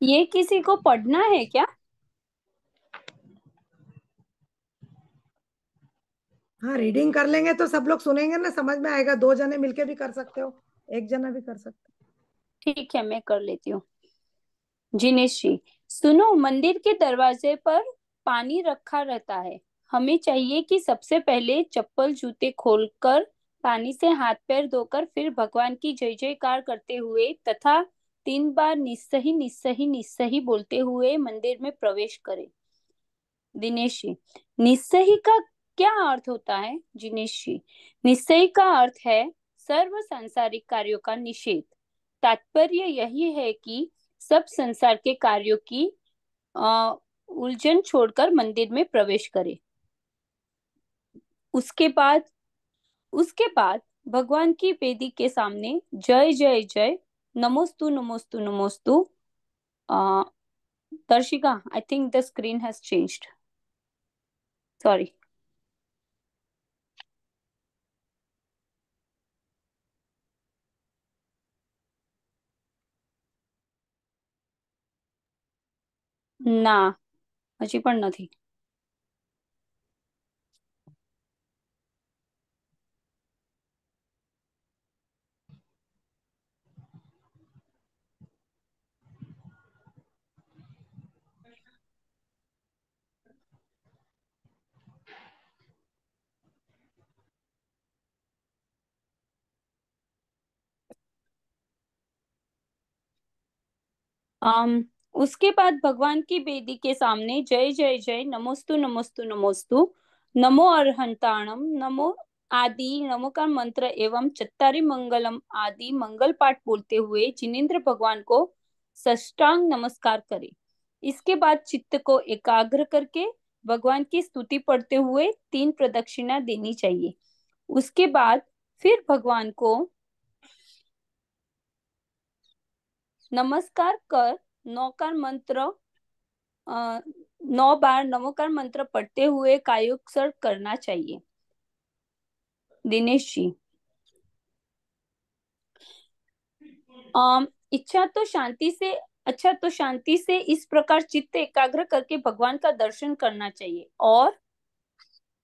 ये किसी को पढ़ना है क्या? हाँ, रीडिंग कर लेंगे तो सब लोग सुनेंगे ना, समझ में आएगा। 2 जने मिलके भी कर सकते हो, एक जना भी कर सकते ठीक है, मैं कर लेती हूँ। जिनेश जी, सुनो, मंदिर के दरवाजे पर पानी रखा रहता है। हमें चाहिए कि सबसे पहले चप्पल जूते खोलकर पानी से हाथ पैर धोकर फिर भगवान की जय जयकार करते हुए तथा 3 बार निस्सही निस्सही निस्सही बोलते हुए मंदिर में प्रवेश करें। दिनेश जी, निस्सही का क्या अर्थ होता है? जिनेश जी, निस्सही का अर्थ है सर्व सांसारिक कार्यों का निषेध। तात्पर्य यही है कि सब संसार के कार्यों की उलझन छोड़कर मंदिर में प्रवेश करें। उसके बाद उसके बाद भगवान की वेदी के सामने जय जय जय, नमोस्तु नमोस्तु नमोस्तु। Darshika, I think the screen has changed, sorry. ના, હજી પણ નથી. उसके बाद भगवान की वेदी के सामने जय जय जय, नमोस्तु नमोस्तु नमोस्तु, नमो अरहंताणम, नमो आदि नमोकार मंत्र एवं चत्तारी मंगलम आदि मंगल पाठ बोलते हुए जिनेंद्र भगवान को साष्टांग नमस्कार करें। इसके बाद चित्त को एकाग्र करके भगवान की स्तुति पढ़ते हुए 3 प्रदक्षिणा देनी चाहिए। उसके बाद फिर भगवान को नमस्कार कर 9 बार नमोकार मंत्र पढ़ते हुए कायोत्सर्ग करना चाहिए। दिनेश जी, इच्छा तो शांति से इस प्रकार चित्त एकाग्र करके भगवान का दर्शन करना चाहिए। और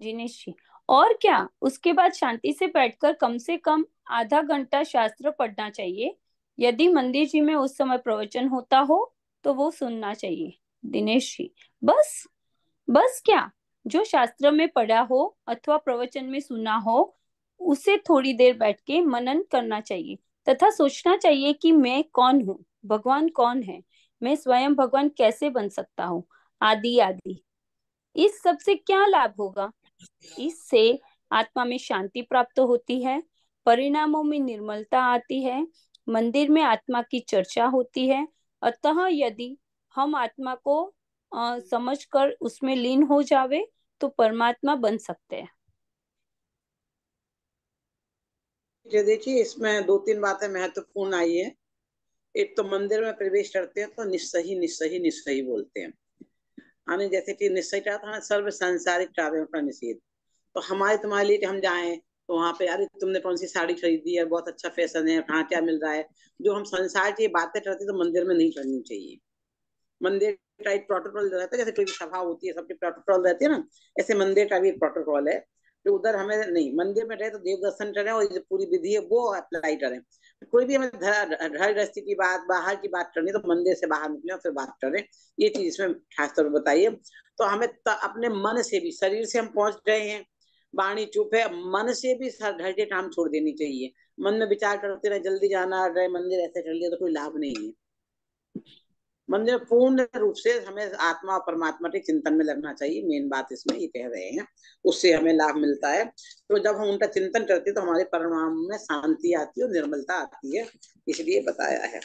दिनेश जी, और क्या? उसके बाद शांति से बैठकर कम से कम आधा घंटा शास्त्र पढ़ना चाहिए। यदि मंदिर जी में उस समय प्रवचन होता हो तो वो सुनना चाहिए। दिनेश जी, बस क्या? जो शास्त्र में पढ़ा हो अथवा प्रवचन में सुना हो उसे थोड़ी देर बैठ के मनन करना चाहिए तथा सोचना चाहिए कि मैं कौन हूँ, भगवान कौन है, मैं स्वयं भगवान कैसे बन सकता हूँ, आदि आदि। इस सब से क्या लाभ होगा? इससे आत्मा में शांति प्राप्त होती है, परिणामों में निर्मलता आती है, मंदिर में आत्मा की चर्चा होती है। अतः यदि हम आत्मा को समझकर उसमें लीन हो जावे तो परमात्मा बन सकते हैं। जो देखिए इसमें 2-3 बातें महत्वपूर्ण आई है। एक तो मंदिर में प्रवेश करते हैं तो निस्सही निस्सही निस्सही बोलते हैं, यानी जैसे कि निश्चय क्या था, सर्व सांसारिक कार्यों का निषेध। तो हमारे तुम्हारे लिए कि हम जाएं तो वहां पे यार तुमने कौन सी साड़ी खरीदी है, बहुत अच्छा फैशन है, कहाँ क्या मिल रहा है, जो हम संसार की बातें करते तो मंदिर में नहीं करनी चाहिए। मंदिर का एक प्रोटोकॉल रहता है, जैसे कोई भी सभा होती है सबके प्रोटोकॉल रहते हैं ना, ऐसे मंदिर का भी एक प्रोटोकॉल है। तो उधर हमें नहीं, मंदिर में रहे तो देव दर्शन करें और जो पूरी विधि है वो अप्लाई करें। कोई भी हमें घर गृहस्थी की बात, बाहर की बात करनी तो मंदिर से बाहर निकले और फिर बात करें, ये चीज इसमें खास तौर पर बताइए। तो हमें अपने मन से भी, शरीर से हम पहुंच रहे हैं, वाणी चुप है, मन से भी घर के काम छोड़ देनी चाहिए। मन में विचार करते रहे जल्दी जाना रहे मंदिर, ऐसे कर लिया तो कोई लाभ नहीं है। मंदिर पूर्ण रूप से हमें आत्मा और परमात्मा के चिंतन में लगना चाहिए, मेन बात इसमें ये कह रहे हैं, उससे हमें लाभ मिलता है। तो जब हम उनका चिंतन करते हैं तो हमारे परिणाम में शांति आती है और निर्मलता आती है, इसलिए बताया है।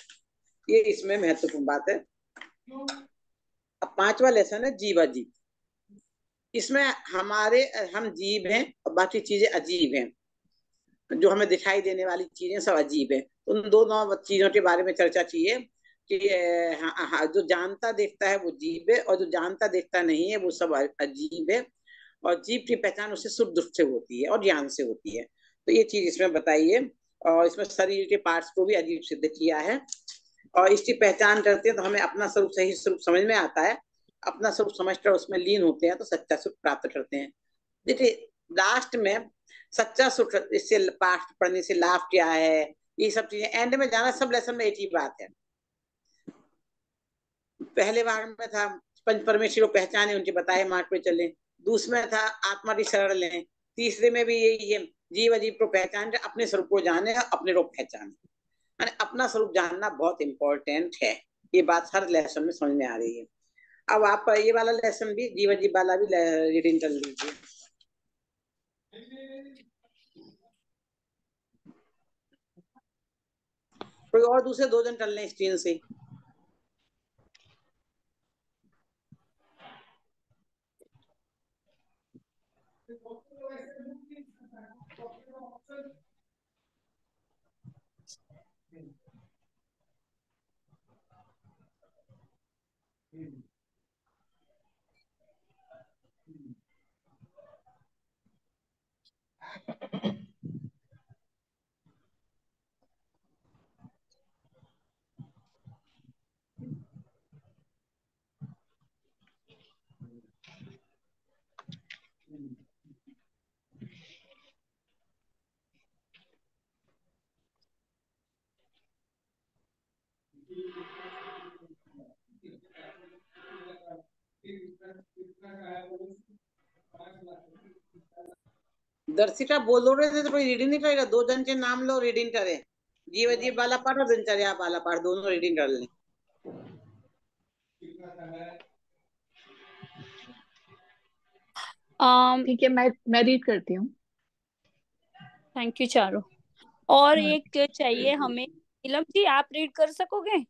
ये इसमें महत्वपूर्ण बात है। अब 5वां लेसन है जीवा जीव। इसमें हम जीव हैं और बाकी चीजें अजीब हैं, जो हमें दिखाई देने वाली चीजें सब अजीब है। उन दोनों चीजों के बारे में चर्चा चाहिए कि जो जानता देखता है वो जीव है और जो जानता देखता नहीं है वो सब अजीब है। और जीव की पहचान उससे सुख दुख से होती है और ज्ञान से होती है। तो ये चीज इसमें बताई है। और इसमें शरीर के पार्ट्स को भी अजीब सिद्ध किया है। और इसकी पहचान करते हैं तो हमें अपना स्वरूप, सही स्वरूप समझ में आता है। अपना स्वरूप समझकर उसमें लीन होते हैं तो सच्चा सुख प्राप्त करते हैं। देखिए लास्ट में सच्चा सुख, इससे पाठ पढ़ने से लाभ क्या है, ये सब चीजें एंड में जाना, सब लेसन में एक ही बात है। पहले बार में था पंच परमेश्वर को पहचाने, उनके बताए मार्ग पे चले। दूसरे में था आत्मा की शरण लें। तीसरे में भी यही है, जीव अजीव को पहचान के अपने स्वरूप को जाने और अपने को पहचाने। अपना स्वरूप जानना बहुत इंपॉर्टेंट है, ये बात हर लेसन में समझ में आ रही है। अब आप ये वाला लेसन भी, जीव अजीव वाला भी रीडिंग कर लीजिए। कोई और दूसरे 2 जन कर लें स्क्रीन से। दर्शिका बोल रहे थे तो कोई रीडिंग नहीं करेगा? 2 जन के नाम लो, रीडिंग करें। जीव अजीब वाला पाठ और दिनचर्या वाला पाठ दोनों रीडिंग कर लें। ठीक है, मैं रीड करती हूँ। Thank you Charu. और एक चाहिए हमें, नीलम जी आप रीड कर सकोगे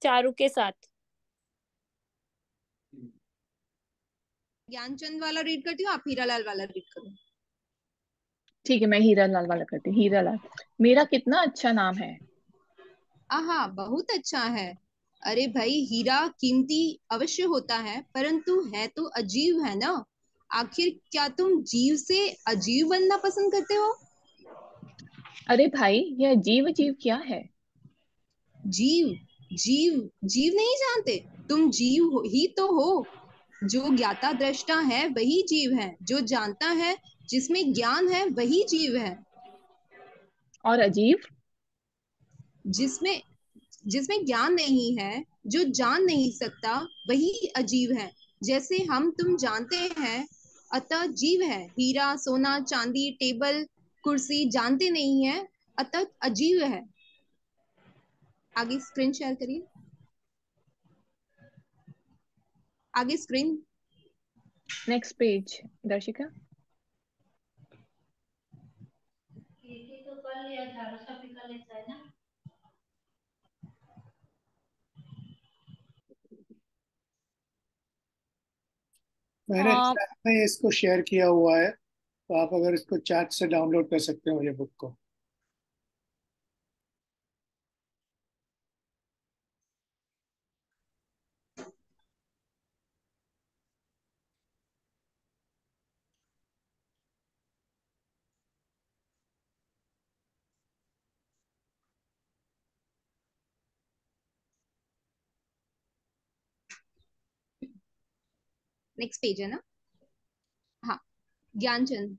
चारू के साथ? ज्ञानचंद वाला रीड करती हूँ, आप हीरालाल वाला रीड करो। ठीक है, मैं हीरा लाल वाला करती हूँ। हीरा लाल, मेरा कितना अच्छा नाम है। आहा, बहुत अच्छा है। अरे भाई, हीरा कीमती अवश्य होता है, परंतु है तो अजीब है ना। आखिर क्या तुम जीव से अजीब बनना पसंद करते हो? अरे भाई, यह जीव जीव क्या है? जीव? जीव जीव नहीं जानते? तुम ही तो हो। जो ज्ञाता दृष्टा है वही जीव है, जो जानता है, जिसमें ज्ञान है वही जीव है। और अजीब? जिसमें जिसमें ज्ञान नहीं है, जो जान नहीं सकता, वही अजीब है। जैसे हम तुम जानते हैं, अतः जीव है। हीरा सोना चांदी टेबल कुर्सी जानते नहीं है, अतः अजीब है। आगे स्क्रीन शेयर करिए, आगे स्क्रीन। नेक्स्ट पेज दर्शिका। तो कर लिया, झाड़ू सब भी कर लेता है ना। मैंने चैट में इसको शेयर किया हुआ है, तो आप अगर इसको चैट से डाउनलोड कर सकते हो ये बुक को। नेक्स्ट पेज है ना? हाँ। ज्ञानचंद,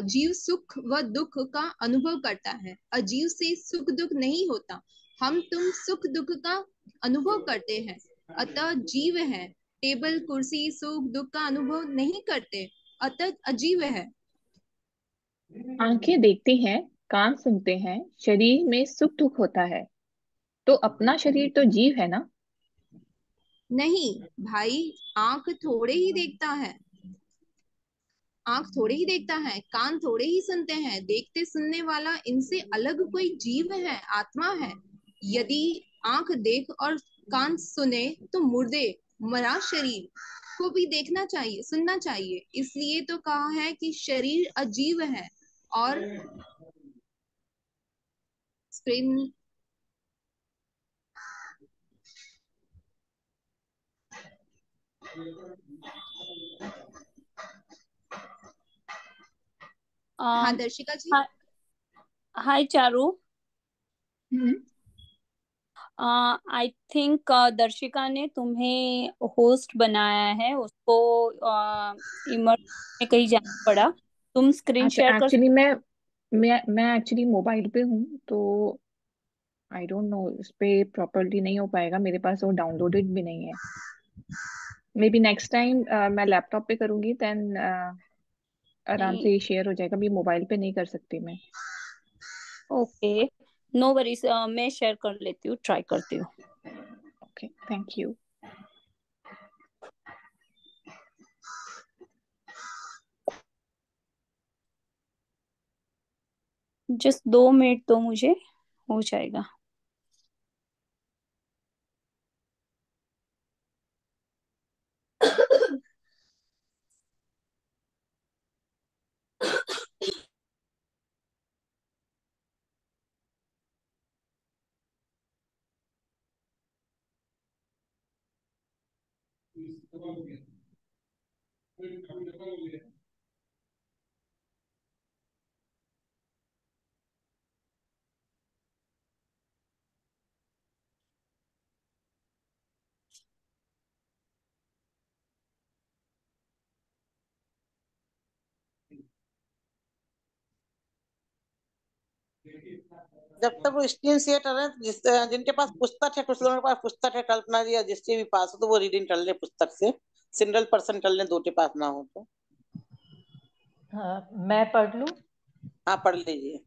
जीव सुख व दुख का अनुभव करता है, अजीव से सुख दुख नहीं होता। हम तुम सुख दुख का अनुभव करते हैं, अतः जीव है। टेबल कुर्सी सुख दुख का अनुभव नहीं करते, अतः अजीव है। आंखें देखती हैं, कान सुनते हैं, शरीर में सुख दुख होता है, तो अपना शरीर तो जीव है ना। नहीं भाई, आंख थोड़े ही देखता है, आंख थोड़े ही देखता है, कान थोड़े ही सुनते हैं। देखते सुनने वाला इनसे अलग कोई जीव है, आत्मा है। यदि आंख देख और कान सुने तो मुर्दे मरा शरीर को भी देखना चाहिए, सुनना चाहिए। इसलिए तो कहा है कि शरीर अजीव है। और स्क्रीन। हाँ दर्शिका जी। हाय चारू। हम्म। आई थिंक दर्शिका ने तुम्हें होस्ट बनाया है, उसको इमर्ज में कहीं जाना पड़ा। तुम स्क्रीन अच्छा, शेयर कर एक्चुअली मैं एक्चुअली मोबाइल पे हूँ, तो आई डोंट नो, इस पे प्रॉपरली नहीं हो पाएगा, मेरे पास वो डाउनलोडेड भी नहीं है। मे बी नेक्स्ट टाइम मैं लैपटॉप पे करूंगी, देन आराम नहीं? से शेयर हो जाएगा। भी मोबाइल पे नहीं कर सकती मैं। ओके, नो वरीज, मैं शेयर कर लेती हूँ, ट्राई करती हूँ। Okay, thank you. Just 2 minute तो मुझे हो जाएगा। जब तक वो स्क्रीन शेयर कर रहे हैं, जिनके पास पुस्तक है, कुछ लोगों के पास पुस्तक है, कल्पना जी या जिसके भी पास हो, तो वो रीडिंग कर ले पुस्तक से। सिंगल पर्सन कर ले, दो के पास ना हो तो। हाँ, मैं पढ़ लूं? हाँ, पढ़ लीजिए।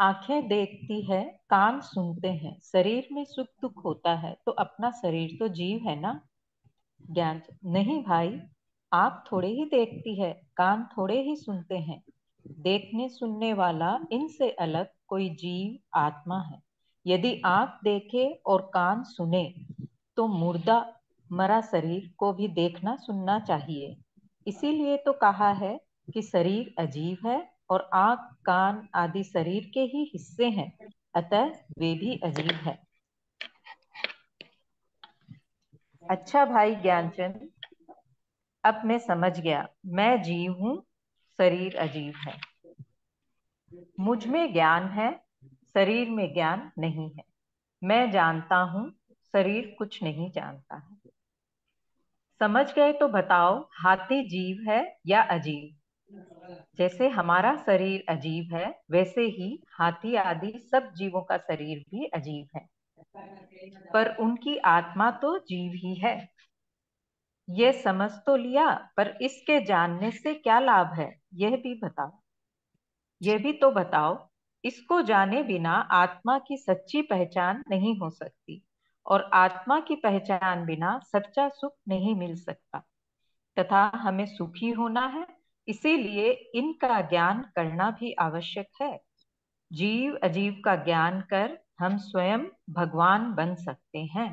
आंखें देखती है, कान सुनते हैं, शरीर में सुख दुख होता है, तो अपना शरीर तो जीव है ना। ज्ञान, नहीं भाई, आंख थोड़े ही देखती है, कान थोड़े ही सुनते हैं, देखने सुनने वाला इनसे अलग कोई जीव आत्मा है। यदि आंख देखे और कान सुने तो मुर्दा मरा शरीर को भी देखना सुनना चाहिए। इसीलिए तो कहा है कि शरीर अजीब है और आंख कान आदि शरीर के ही हिस्से हैं, अतः वे भी अजीब है। अच्छा भाई ज्ञानचंद, अब मैं समझ गया। मैं जीव हूँ, शरीर अजीब है। मुझ में ज्ञान है, शरीर में ज्ञान नहीं है। मैं जानता हूँ, शरीर कुछ नहीं जानता है। समझ गए तो बताओ, हाथी जीव है या अजीब? जैसे हमारा शरीर अजीब है, वैसे ही हाथी आदि सब जीवों का शरीर भी अजीब है, पर उनकी आत्मा तो जीव ही है। ये समझ तो लिया, पर इसके जानने से क्या लाभ है, यह भी बताओ। यह भी तो बताओ, इसको जाने बिना आत्मा की सच्ची पहचान नहीं हो सकती, और आत्मा की पहचान बिना सच्चा सुख नहीं मिल सकता, तथा हमें सुखी होना है, इसीलिए इनका ज्ञान करना भी आवश्यक है। जीव अजीव का ज्ञान कर हम स्वयं भगवान बन सकते हैं।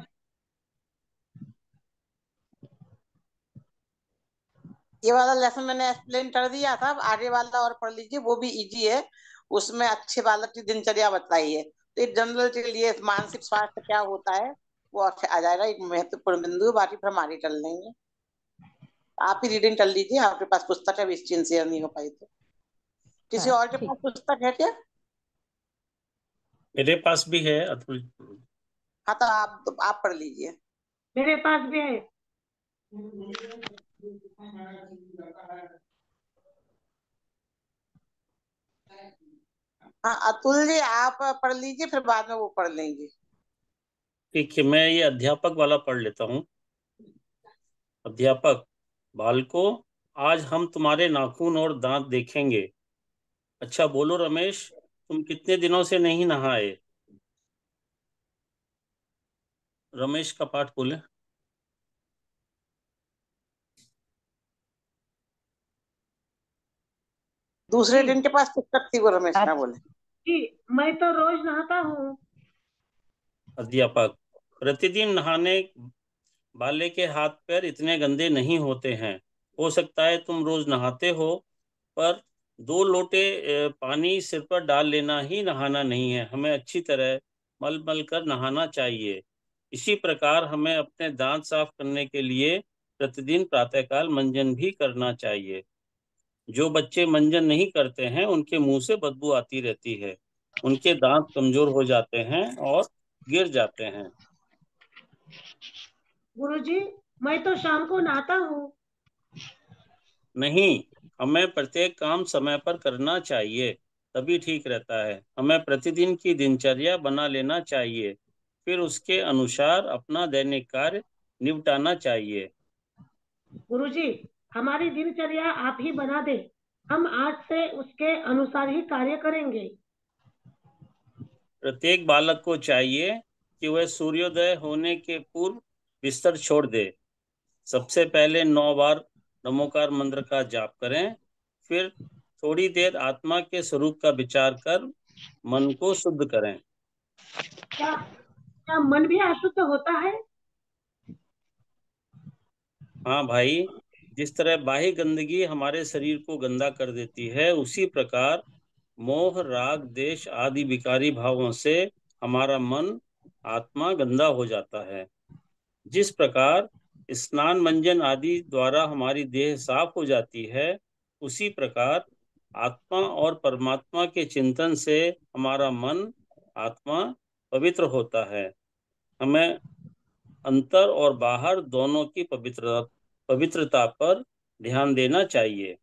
ये वाला लेसन मैंने एक्सप्लेन कर दिया था, अब आगे वाला और पढ़ लीजिए, वो भी इजी है। उसमें अच्छे बालक की दिनचर्या बताई है। तो एक जनरल के लिए मानसिक स्वास्थ्य क्या होता है वो आ जाएगा, एक महत्वपूर्ण बिंदु है, बाकी फिर हम आगे कर लेंगे। आप ही रीडिंग कर लीजिए, आपके पास पुस्तक है, इस चीज शेयर नहीं हो पाई तो। किसी और के पास पुस्तक है क्या? मेरे पास भी है अतुल। हाँ तो आप पढ़ लीजिए। मेरे पास भी है। हाँ अतुल जी, आप पढ़ लीजिए, फिर बाद में वो पढ़ लेंगे। ठीक है, मैं ये अध्यापक वाला पढ़ लेता हूँ। अध्यापक, बालको, आज हम तुम्हारे नाखून और दांत देखेंगे। अच्छा बोलो रमेश, तुम कितने दिनों से नहीं नहाए? रमेश का पाठ बोले। दूसरे दिन के पास पुस्तक थी, वो रमेश ना बोले। जी, मैं तो रोज नहाता हूँ। अध्यापक, प्रतिदिन नहाने वाले के हाथ पैर इतने गंदे नहीं होते हैं। हो सकता है तुम रोज नहाते हो, पर 2 लोटे पानी सिर पर डाल लेना ही नहाना नहीं है। हमें अच्छी तरह मल मल कर नहाना चाहिए। इसी प्रकार हमें अपने दांत साफ करने के लिए प्रतिदिन प्रातःकाल मंजन भी करना चाहिए। जो बच्चे मंजन नहीं करते हैं उनके मुंह से बदबू आती रहती है, उनके दांत कमजोर हो जाते हैं और गिर जाते हैं। गुरुजी, मैं तो शाम को नहाता हूँ। नहीं, हमें प्रत्येक काम समय पर करना चाहिए, तभी ठीक रहता है। हमें प्रतिदिन की दिनचर्या बना लेना चाहिए, फिर उसके अनुसार अपना दैनिक कार्य निपटाना चाहिए। गुरुजी, हमारी दिनचर्या आप ही बना दे, हम आज से उसके अनुसार ही कार्य करेंगे। प्रत्येक बालक को चाहिए कि वह सूर्योदय होने के पूर्व बिस्तर छोड़ दे। सबसे पहले 9 बार नमोकार मंत्र का जाप करें, फिर थोड़ी देर आत्मा के स्वरूप का विचार कर मन को शुद्ध करें। क्या मन भी अशुद्ध होता है? हाँ भाई, जिस तरह बाह्य गंदगी हमारे शरीर को गंदा कर देती है, उसी प्रकार मोह राग देश आदि विकारी भावों से हमारा मन आत्मा गंदा हो जाता है। जिस प्रकार स्नान मंजन आदि द्वारा हमारी देह साफ हो जाती है, उसी प्रकार आत्मा और परमात्मा के चिंतन से हमारा मन आत्मा पवित्र होता है। हमें अंतर और बाहर दोनों की पवित्रता पर ध्यान देना चाहिए।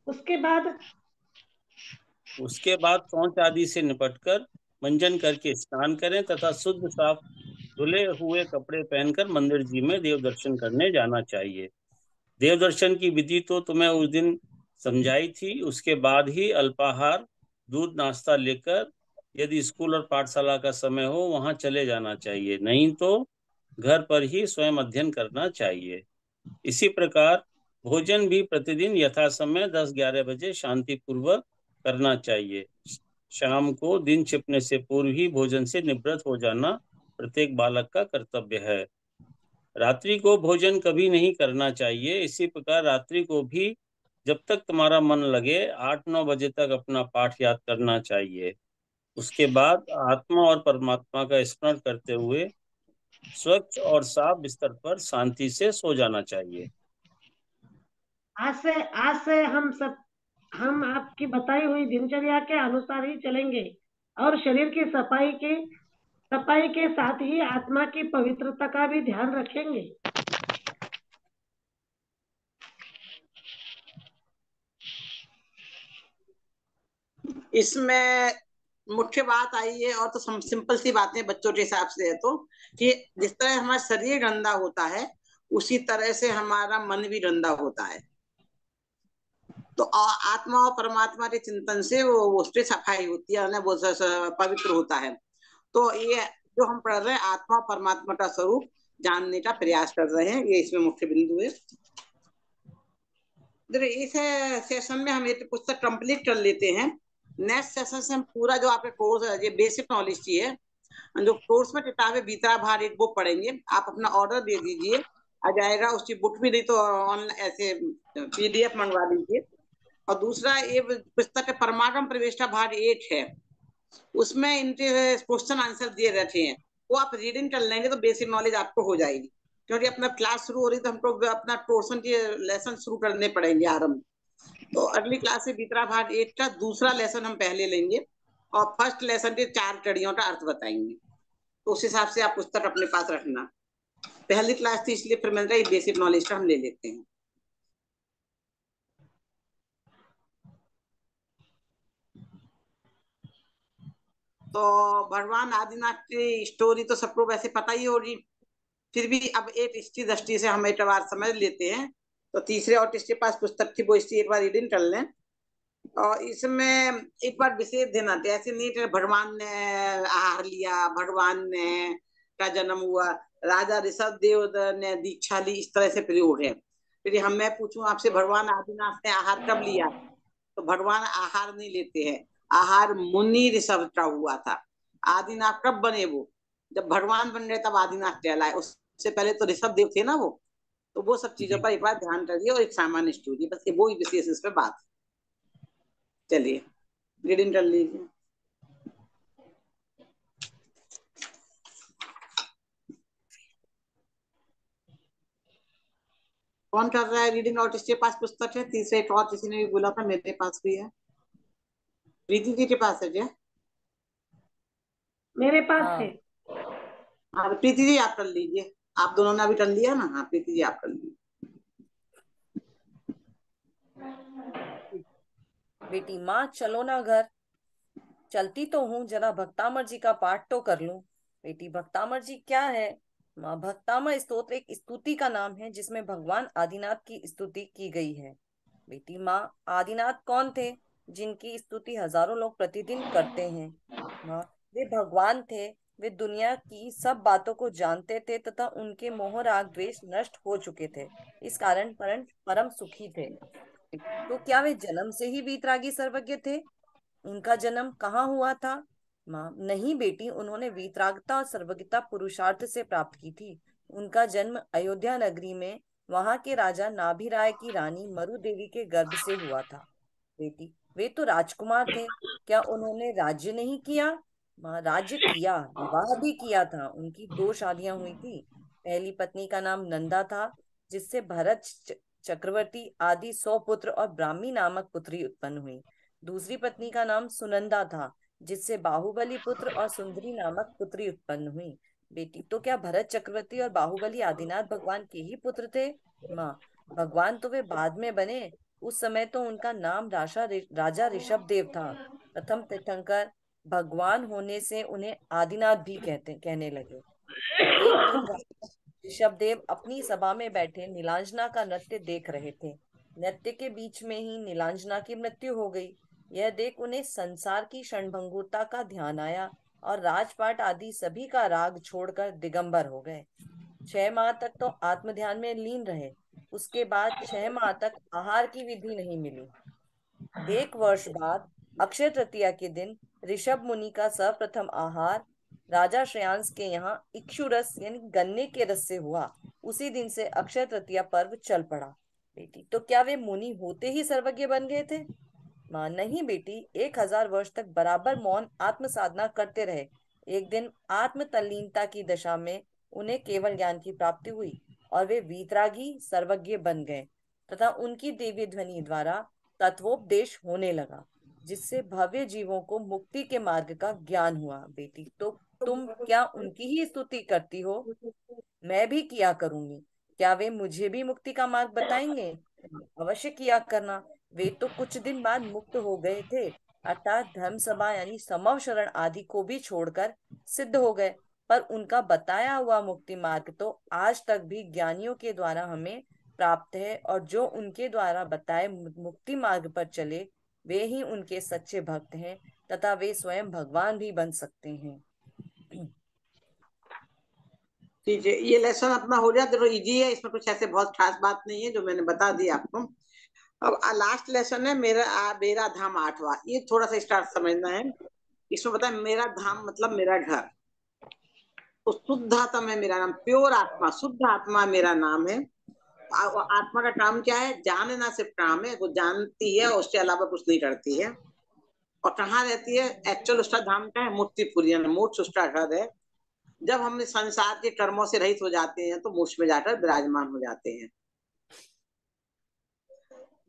उसके बाद शौच आदि से निपटकर मंजन करके स्नान करें तथा शुद्ध साफ धुले हुए कपड़े पहनकर मंदिर जी में देव दर्शन करने जाना चाहिए। देव दर्शन की विधि तो तुम्हें उस दिन समझाई थी। उसके बाद ही अल्पाहार दूध नाश्ता लेकर यदि स्कूल और पाठशाला का समय हो वहां चले जाना चाहिए, नहीं तो घर पर ही स्वयं अध्ययन करना चाहिए। इसी प्रकार भोजन भी प्रतिदिन यथासमय 10-11 बजे शांतिपूर्वक करना चाहिए। शाम को दिन छिपने से पूर्व ही भोजन से निवृत्त हो जाना प्रत्येक बालक का कर्तव्य है। रात्रि को भोजन कभी नहीं करना चाहिए। इसी प्रकार रात्रि को भी जब तक तुम्हारा मन लगे 8-9 बजे तक अपना पाठ याद करना चाहिए। उसके बाद आत्मा और परमात्मा का स्मरण करते हुए स्वच्छ और साफ बिस्तर पर शांति से सो जाना चाहिए। आज से हम आपकी बताई हुई दिनचर्या के अनुसार ही चलेंगे और शरीर की सफाई के साथ ही आत्मा की पवित्रता का भी ध्यान रखेंगे। इसमें मुख्य बात आई है, और तो सिंपल सी बातें बच्चों के हिसाब से है, तो कि जिस तरह हमारा शरीर गंदा होता है उसी तरह से हमारा मन भी गंदा होता है। तो आत्मा और परमात्मा के चिंतन से वो उसकी सफाई होती है ना, वो पवित्र होता है। तो ये जो हम पढ़ रहे हैं आत्मा परमात्मा का स्वरूप जानने का प्रयास कर रहे हैं, ये इसमें मुख्य बिंदु है। इस सेशन में हम ये पुस्तक कंप्लीट कर लेते हैं। नेक्स्ट सेशन से हम पूरा जो आपका कोर्स है, ये बेसिक नॉलेज की है, जो कोर्स में किताबें भीतरा भार एक बुक पढ़ेंगे। आप अपना ऑर्डर दे दीजिए, आ जाएगा। उसकी बुक भी नहीं तो ऑनलाइन ऐसे PDF मंगवा लीजिए। और दूसरा ये पुस्तक परमागम प्रवेश का भाग 1 है, उसमें इनके क्वेश्चन आंसर दिए रहते हैं, वो आप रीडिंग कर लेंगे तो बेसिक नॉलेज आपको हो जाएगी। क्योंकि अपना क्लास शुरू हो रही तो हमको अपना पोर्शन के लेसन शुरू करने पड़ेंगे आरंभ। तो अगली क्लास से भीतरा भाग 1 का दूसरा लेसन हम पहले लेंगे और फर्स्ट लेसन के 4 कड़ियों का अर्थ बताएंगे। तो उस हिसाब से आप पुस्तक अपने पास रखना। पहली क्लास थी इसलिए फिर मैंने कहा बेसिक नॉलेज का हम ले लेते हैं। तो भगवान आदिनाथ की स्टोरी तो सबको वैसे पता ही होगी, फिर भी अब एक हिस्ट्री दृष्टि से हम एक बार समझ लेते हैं। तो तीसरे और जिसके पास पुस्तक थी वो हिस्ट्री एक बार रीडिंग कर लें। और इसमें एक बार विशेष ध्यान आते, ऐसे नहीं कि भगवान ने आहार लिया, भगवान ने का जन्म हुआ, राजा ऋषभ देव ने दीक्षा ली, इस तरह से प्रयोग है। फिर हम मैं पूछूं आपसे भगवान आदिनाथ ने आहार कब लिया, तो भगवान आहार नहीं लेते हैं, आहार मुनि ऋषभ का हुआ था। आदिनाथ कब बने वो, जब भगवान बन गए तब आदिनाथ कहलाए, उससे पहले तो ऋषभ देव थे ना वो। तो वो सब चीजों पर एक बार ध्यान करिए। और एक सामान्य स्टोरी, बस वो ही विशेष इस पर बात। चलिए रीडिंग कर लीजिए। कौन कर रहा है रीडिंग? और किसके पास पुस्तक है? तीसरे एक और किसी ने भी बोला था मेरे पास भी है। प्रीति जी के पास है क्या? मेरे पास है। हाँ प्रीति जी आप कर लीजिए। आप दोनों ने अभी कर लिया ना? हाँ प्रीति जी आप कर लीजिए। बेटी माँ चलो ना घर। चलती तो हूँ, जरा भक्तामर जी का पाठ तो कर लूं। बेटी भक्तामर जी क्या है? माँ भक्तामर स्तोत्र एक स्तुति का नाम है जिसमें भगवान आदिनाथ की स्तुति की गई है। बेटी माँ आदिनाथ कौन थे जिनकी स्तुति हजारों लोग प्रतिदिन करते हैं? माँ वे भगवान थे, वे दुनिया की सब बातों को जानते थे तथा उनके मोह राग द्वेष नष्ट हो चुके थे, इस कारण परम सुखी थे। तो क्या वे जन्म से ही वीतरागी सर्वज्ञ थे? उनका जन्म कहाँ हुआ था? माँ नहीं बेटी, उन्होंने वीतरागता और सर्वज्ञता पुरुषार्थ से प्राप्त की थी। उनका जन्म अयोध्या नगरी में वहां के राजा नाभिराय की रानी मरु देवी के गर्भ से हुआ था। बेटी वे तो राजकुमार थे, क्या उन्होंने राज्य नहीं किया? माँ राज्य किया, विवाह भी किया था। उनकी 2 शादियां हुई थी। पहली पत्नी का नाम नंदा था, जिससे भरत चक्रवर्ती आदि 100 पुत्र और ब्राह्मी नामक पुत्री उत्पन्न हुई। दूसरी पत्नी का नाम सुनंदा था, जिससे बाहुबली पुत्र और सुंदरी नामक पुत्री उत्पन्न हुई। बेटी तो क्या भरत चक्रवर्ती और बाहुबली आदिनाथ भगवान के ही पुत्र थे? माँ भगवान तो वे बाद में बने, उस समय तो उनका नाम राजा ऋषभ देव था। प्रथम तीर्थंकर भगवान होने से उन्हें आदिनाथ भी कहने लगे। एक दिन ऋषभ देव अपनी सभा में बैठे नीलांजना का नृत्य देख रहे थे। नृत्य के बीच में ही नीलांजना की मृत्यु हो गई। यह देख उन्हें संसार की क्षणभंगुरता का ध्यान आया और राजपाट आदि सभी का राग छोड़कर दिगंबर हो गए। 6 माह तक तो आत्म ध्यान में लीन रहे। उसके बाद 6 माह तक आहार की विधि नहीं मिली। 1 वर्ष बाद अक्षय तृतीया के दिन ऋषभ मुनि का सर्वप्रथम आहार राजा श्रेयांस के यहाँ इक्षुरस यानी गन्ने के रस से हुआ। उसी दिन से अक्षय तृतीया पर्व चल पड़ा। बेटी, तो क्या वे मुनि होते ही सर्वज्ञ बन गए थे? माँ, नहीं बेटी, 1000 वर्ष तक बराबर मौन आत्म साधना करते रहे। एक दिन आत्म तल्लीनता की दशा में उन्हें केवल ज्ञान की प्राप्ति हुई और वे वीतरागी सर्वज्ञ बन गए तथा उनकी दिव्य ध्वनि द्वारा तत्वोपदेश होने लगा, जिससे भव्य जीवों को मुक्ति के मार्ग का ज्ञान हुआ। बेटी, तो तुम क्या उनकी ही स्तुति करती हो? मैं भी किया करूंगी। क्या वे मुझे भी मुक्ति का मार्ग बताएंगे? अवश्य किया करना। वे तो कुछ दिन बाद मुक्त हो गए थे, अर्थात धर्म सभा यानी समव शरण आदि को भी छोड़कर सिद्ध हो गए, पर उनका बताया हुआ मुक्ति मार्ग तो आज तक भी ज्ञानियों के द्वारा हमें प्राप्त है, और जो उनके द्वारा बताए मुक्ति मार्ग पर चले वे ही उनके सच्चे भक्त हैं तथा वे स्वयं भगवान भी बन सकते हैं। ठीक है, ये लेसन अपना हो गया, तो इजी है, इसमें कुछ ऐसे बहुत खास बात नहीं है, जो मैंने बता दी आपको। अब लास्ट लेसन है मेरा धाम 8वां। ये थोड़ा सा स्टार्ट समझना है। इसमें बताए मेरा धाम मतलब मेरा घर। तो शुद्ध आत्मा है मेरा नाम, प्योर आत्मा, शुद्ध आत्मा मेरा नाम है। आत्मा का काम क्या है? जानना सिर्फ काम है, वो जानती है, उसके अलावा कुछ नहीं करती है। और कहाँ रहती है? एक्चुअल उसका धाम क्या है? मुक्तिपुरी, मोक्ष उसका घर है। जब हम इस संसार के कर्मों से रहित हो जाते हैं तो मोक्ष में जाकर विराजमान हो जाते हैं।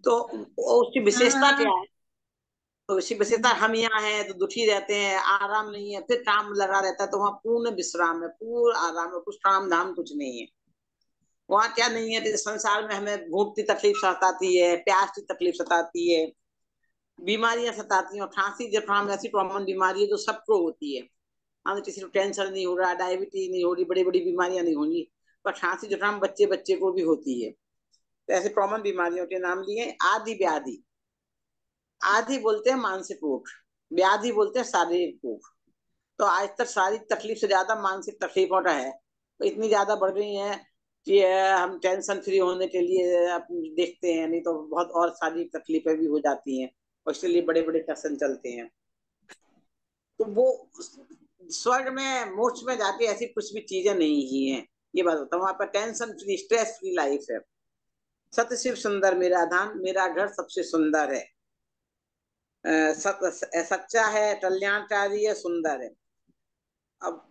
तो उसकी विशेषता क्या है? तो उसकी विशेषता, हम यहाँ हैं तो दुखी रहते हैं, आराम नहीं है, फिर काम लगा रहता है, तो वहाँ पूर्ण विश्राम है, पूर्ण आराम है, कुछ काम धाम कुछ नहीं है। वहाँ क्या नहीं है? संसार में हमें भूख की तकलीफ सताती है, प्यास की तकलीफ सताती है, बीमारियां सताती हैं। खांसी जुकाम ऐसी कॉमन बीमारी है जो सबको होती है। हमें किसी को टेंशन नहीं हो रहा, डायबिटीज नहीं हो रही, बड़ी बड़ी बीमारियां नहीं होंगी, पर खांसी जुकाम बच्चे बच्चे को भी होती है। तो ऐसे कॉमन बीमारियों के नाम लिए। आदि व्याधि, आदि बोलते हैं मानसिक रोग, व्याधि बोलते हैं शारीरिक रोग। तो आज तक शारीरिक तकलीफ से ज्यादा मानसिक तकलीफों का है, तो इतनी ज्यादा बढ़ गई है कि हम टेंशन फ्री होने के लिए देखते हैं, नहीं तो बहुत और शारीरिक तकलीफें भी हो जाती हैं, और इसलिए बड़े बड़े टसन चलते हैं। तो वो स्वर्ग में मोक्ष में जाके ऐसी कुछ भी चीजें नहीं ही हैं, ये बात होता है। वहां पर tension free, stress free life है। सत्य शिव सुंदर मेरा धाम, मेरा घर सबसे सुंदर है, सच्चा है, कल्याणकारी है, सुंदर है। अब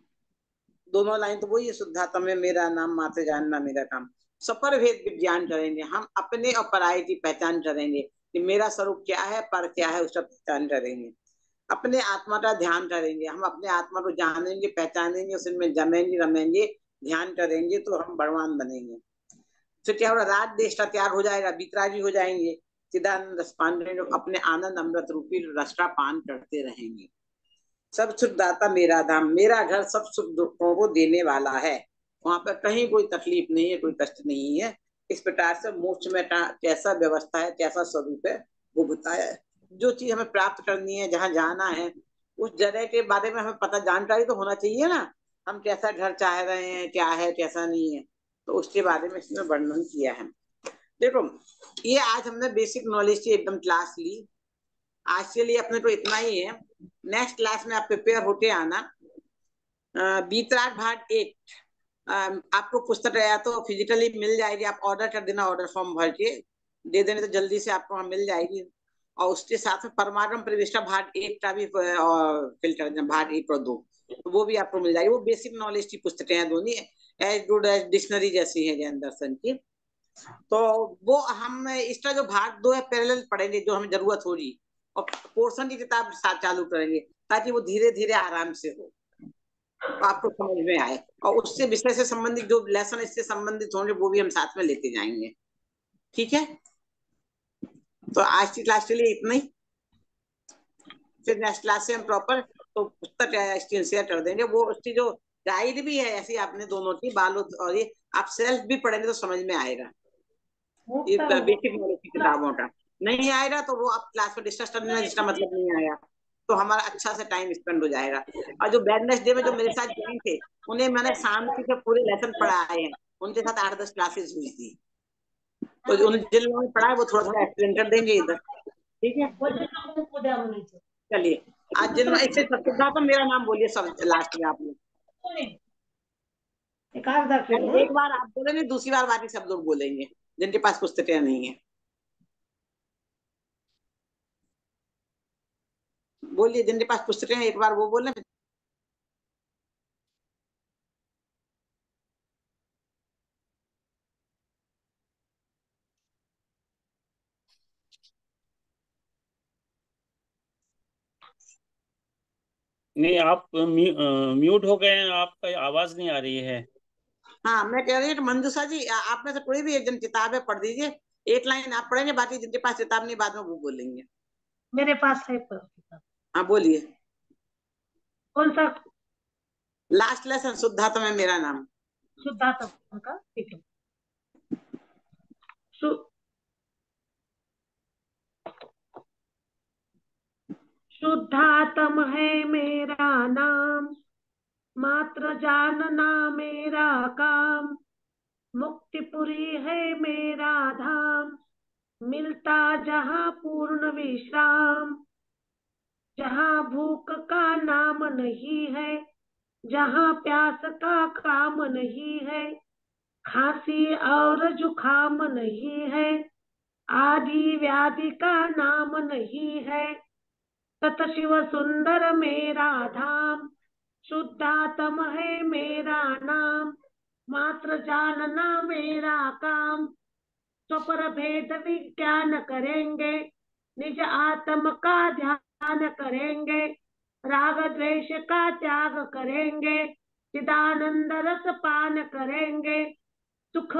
दोनों लाइन तो वही है, शुद्धात्मा में मेरा नाम, मात्र जानना मेरा काम। सपर भेद विज्ञान करेंगे हम, अपने और पराये की पहचान करेंगे कि मेरा स्वरूप क्या है, पर क्या है, उसका पहचान करेंगे। अपने आत्मा का ध्यान करेंगे, हम अपने आत्मा को जानेंगे, पहचानेंगे, उसमें जमेंगे, रमेंगे, ध्यान करेंगे, तो हम भगवान बनेंगे। फिर क्या होगा? राग देश का त्याग हो जाएगा, वितरागी हो जाएंगे, चिदानंद रस पान करेंगे, अपने आनंद अमृत रूपी रस का पान करते रहेंगे। सब सुखदाता मेरा धाम, मेरा घर सब सुख दुखों को देने वाला है। वहां पर कहीं कोई तकलीफ नहीं है, कोई कष्ट नहीं है। इस प्रकार से मोक्ष में कैसा व्यवस्था है, कैसा स्वरूप है, वो बताया है। जो चीज हमें प्राप्त करनी है, जहाँ जाना है, उस जगह के बारे में हमें पता, जानकारी तो होना चाहिए ना। हम कैसा घर चाह रहे हैं, क्या है कैसा नहीं है, तो उसके बारे में इसमें वर्णन किया है। देखो, ये आज हमने बेसिक नॉलेज की एकदम क्लास ली। आज के लिए अपने को इतना ही है। नेक्स्ट क्लास में आप प्रिपेयर होके आना। बीतराग भाग 1 आपको पुस्तक या तो फिजिकली मिल जाएगी, आप ऑर्डर कर देना, ऑर्डर फॉर्म भर के दे देने तो जल्दी से आपको वहां मिल जाएगी। और उसके साथ में परमागम प्रविष्टा भाग 1 का भी फिल कर देना, भाग 1 और 2, तो वो भी आपको मिल जाएगी। वो बेसिक नॉलेज की पुस्तकें हैं, दोनों एज गुड एज डिक्शनरी जैसी है जैन दर्शन की। तो वो हम इसका जो भाग 2 है पैरेलल पढ़ेंगे, जो हमें जरूरत होगी, और पोर्शन की किताब साथ चालू करेंगे, ताकि वो धीरे धीरे आराम से हो, तो आपको समझ में आए। और उससे विषय से संबंधित जो लेसन इससे संबंधित होंगे वो भी हम साथ में लेते जाएंगे। ठीक है, तो आज की क्लास के लिए इतना ही। फिर नेक्स्ट क्लास से हम प्रॉपर तो पुस्तक स्क्रीन शेयर कर देंगे। वो उसकी जो गाइड भी है ऐसी आपने दोनों की, बालो और ये आप सेल्फ भी पढ़ेंगे तो समझ में आएगा। ये बेसिक नॉलेज की किताबों का नहीं आएगा तो वो आप क्लास में डिस्कस करने में, जिसका मतलब नहीं आया तो हमारा अच्छा से टाइम स्पेंड हो जाएगा। और जो वेडनेसडे में जो मेरे साथ ज्वाइन थे, उन्हें मैंने शाम की पूरे लेसन पढ़ाए हैं, उनके साथ 8-10 क्लासेस हुई थी। तो जिन लोगों ने पढ़ा है वो थोड़ा थोड़ा एक्सप्लेन कर देंगे इधर, ठीक है। चलिए आज जिन ऐसे सिद्धार्थ मेरा नाम बोलिए सब लास्ट में आप लोग। एक बार आप बोलेंगे, दूसरी बार बाकी सब लोग बोलेंगे जिनके पास पुस्तकें नहीं है। बोलिए जिनके पास पुस्तकें हैं, एक बार वो बोले। नहीं, आप म्यूट हो गए हैं, आपका आवाज नहीं आ रही है। हाँ मैं कह रही हूँ मंजूषा जी, आप में से कोई भी एक जन किताब है पढ़ दीजिए, एक लाइन आप पढ़ेंगे, बाकी जिनके पास किताब नहीं बाद में वो बोलेंगे। मेरे पास है किताब। हाँ बोलिए। कौन सा? लास्ट लेसन, शुद्धात्मा है मेरा नाम। शुद्धात्मा का, ठीक है। शुद्धात्म है मेरा नाम, मात्र जानना मेरा काम, मुक्तिपुरी है मेरा धाम, मिलता जहाँ पूर्ण विश्राम, जहाँ भूख का नाम नहीं है, जहाँ प्यास का काम नहीं है, खांसी और जुखाम नहीं है, आदि व्याधि का नाम नहीं है, सतशिव सुंदर मेरा धाम, शुद्धात्म है मेरा नाम, मात्र जानना मेरा काम, स्वपर भेद विज्ञान करेंगे, निज आत्म का ध्यान करेंगे, राग द्वेष का त्याग करेंगे, चिदानंद रस पान करेंगे, सुख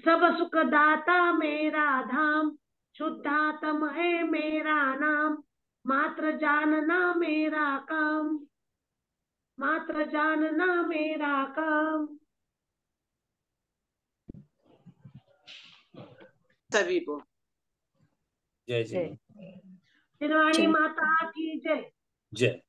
सब सुख दाता मेरा धाम, शुद्धात्म है मेरा नाम, मात्र जानना मेरा काम, मात्र जानना मेरा काम। सभी को जय जय। जय। शिवानी माता की जय। जय।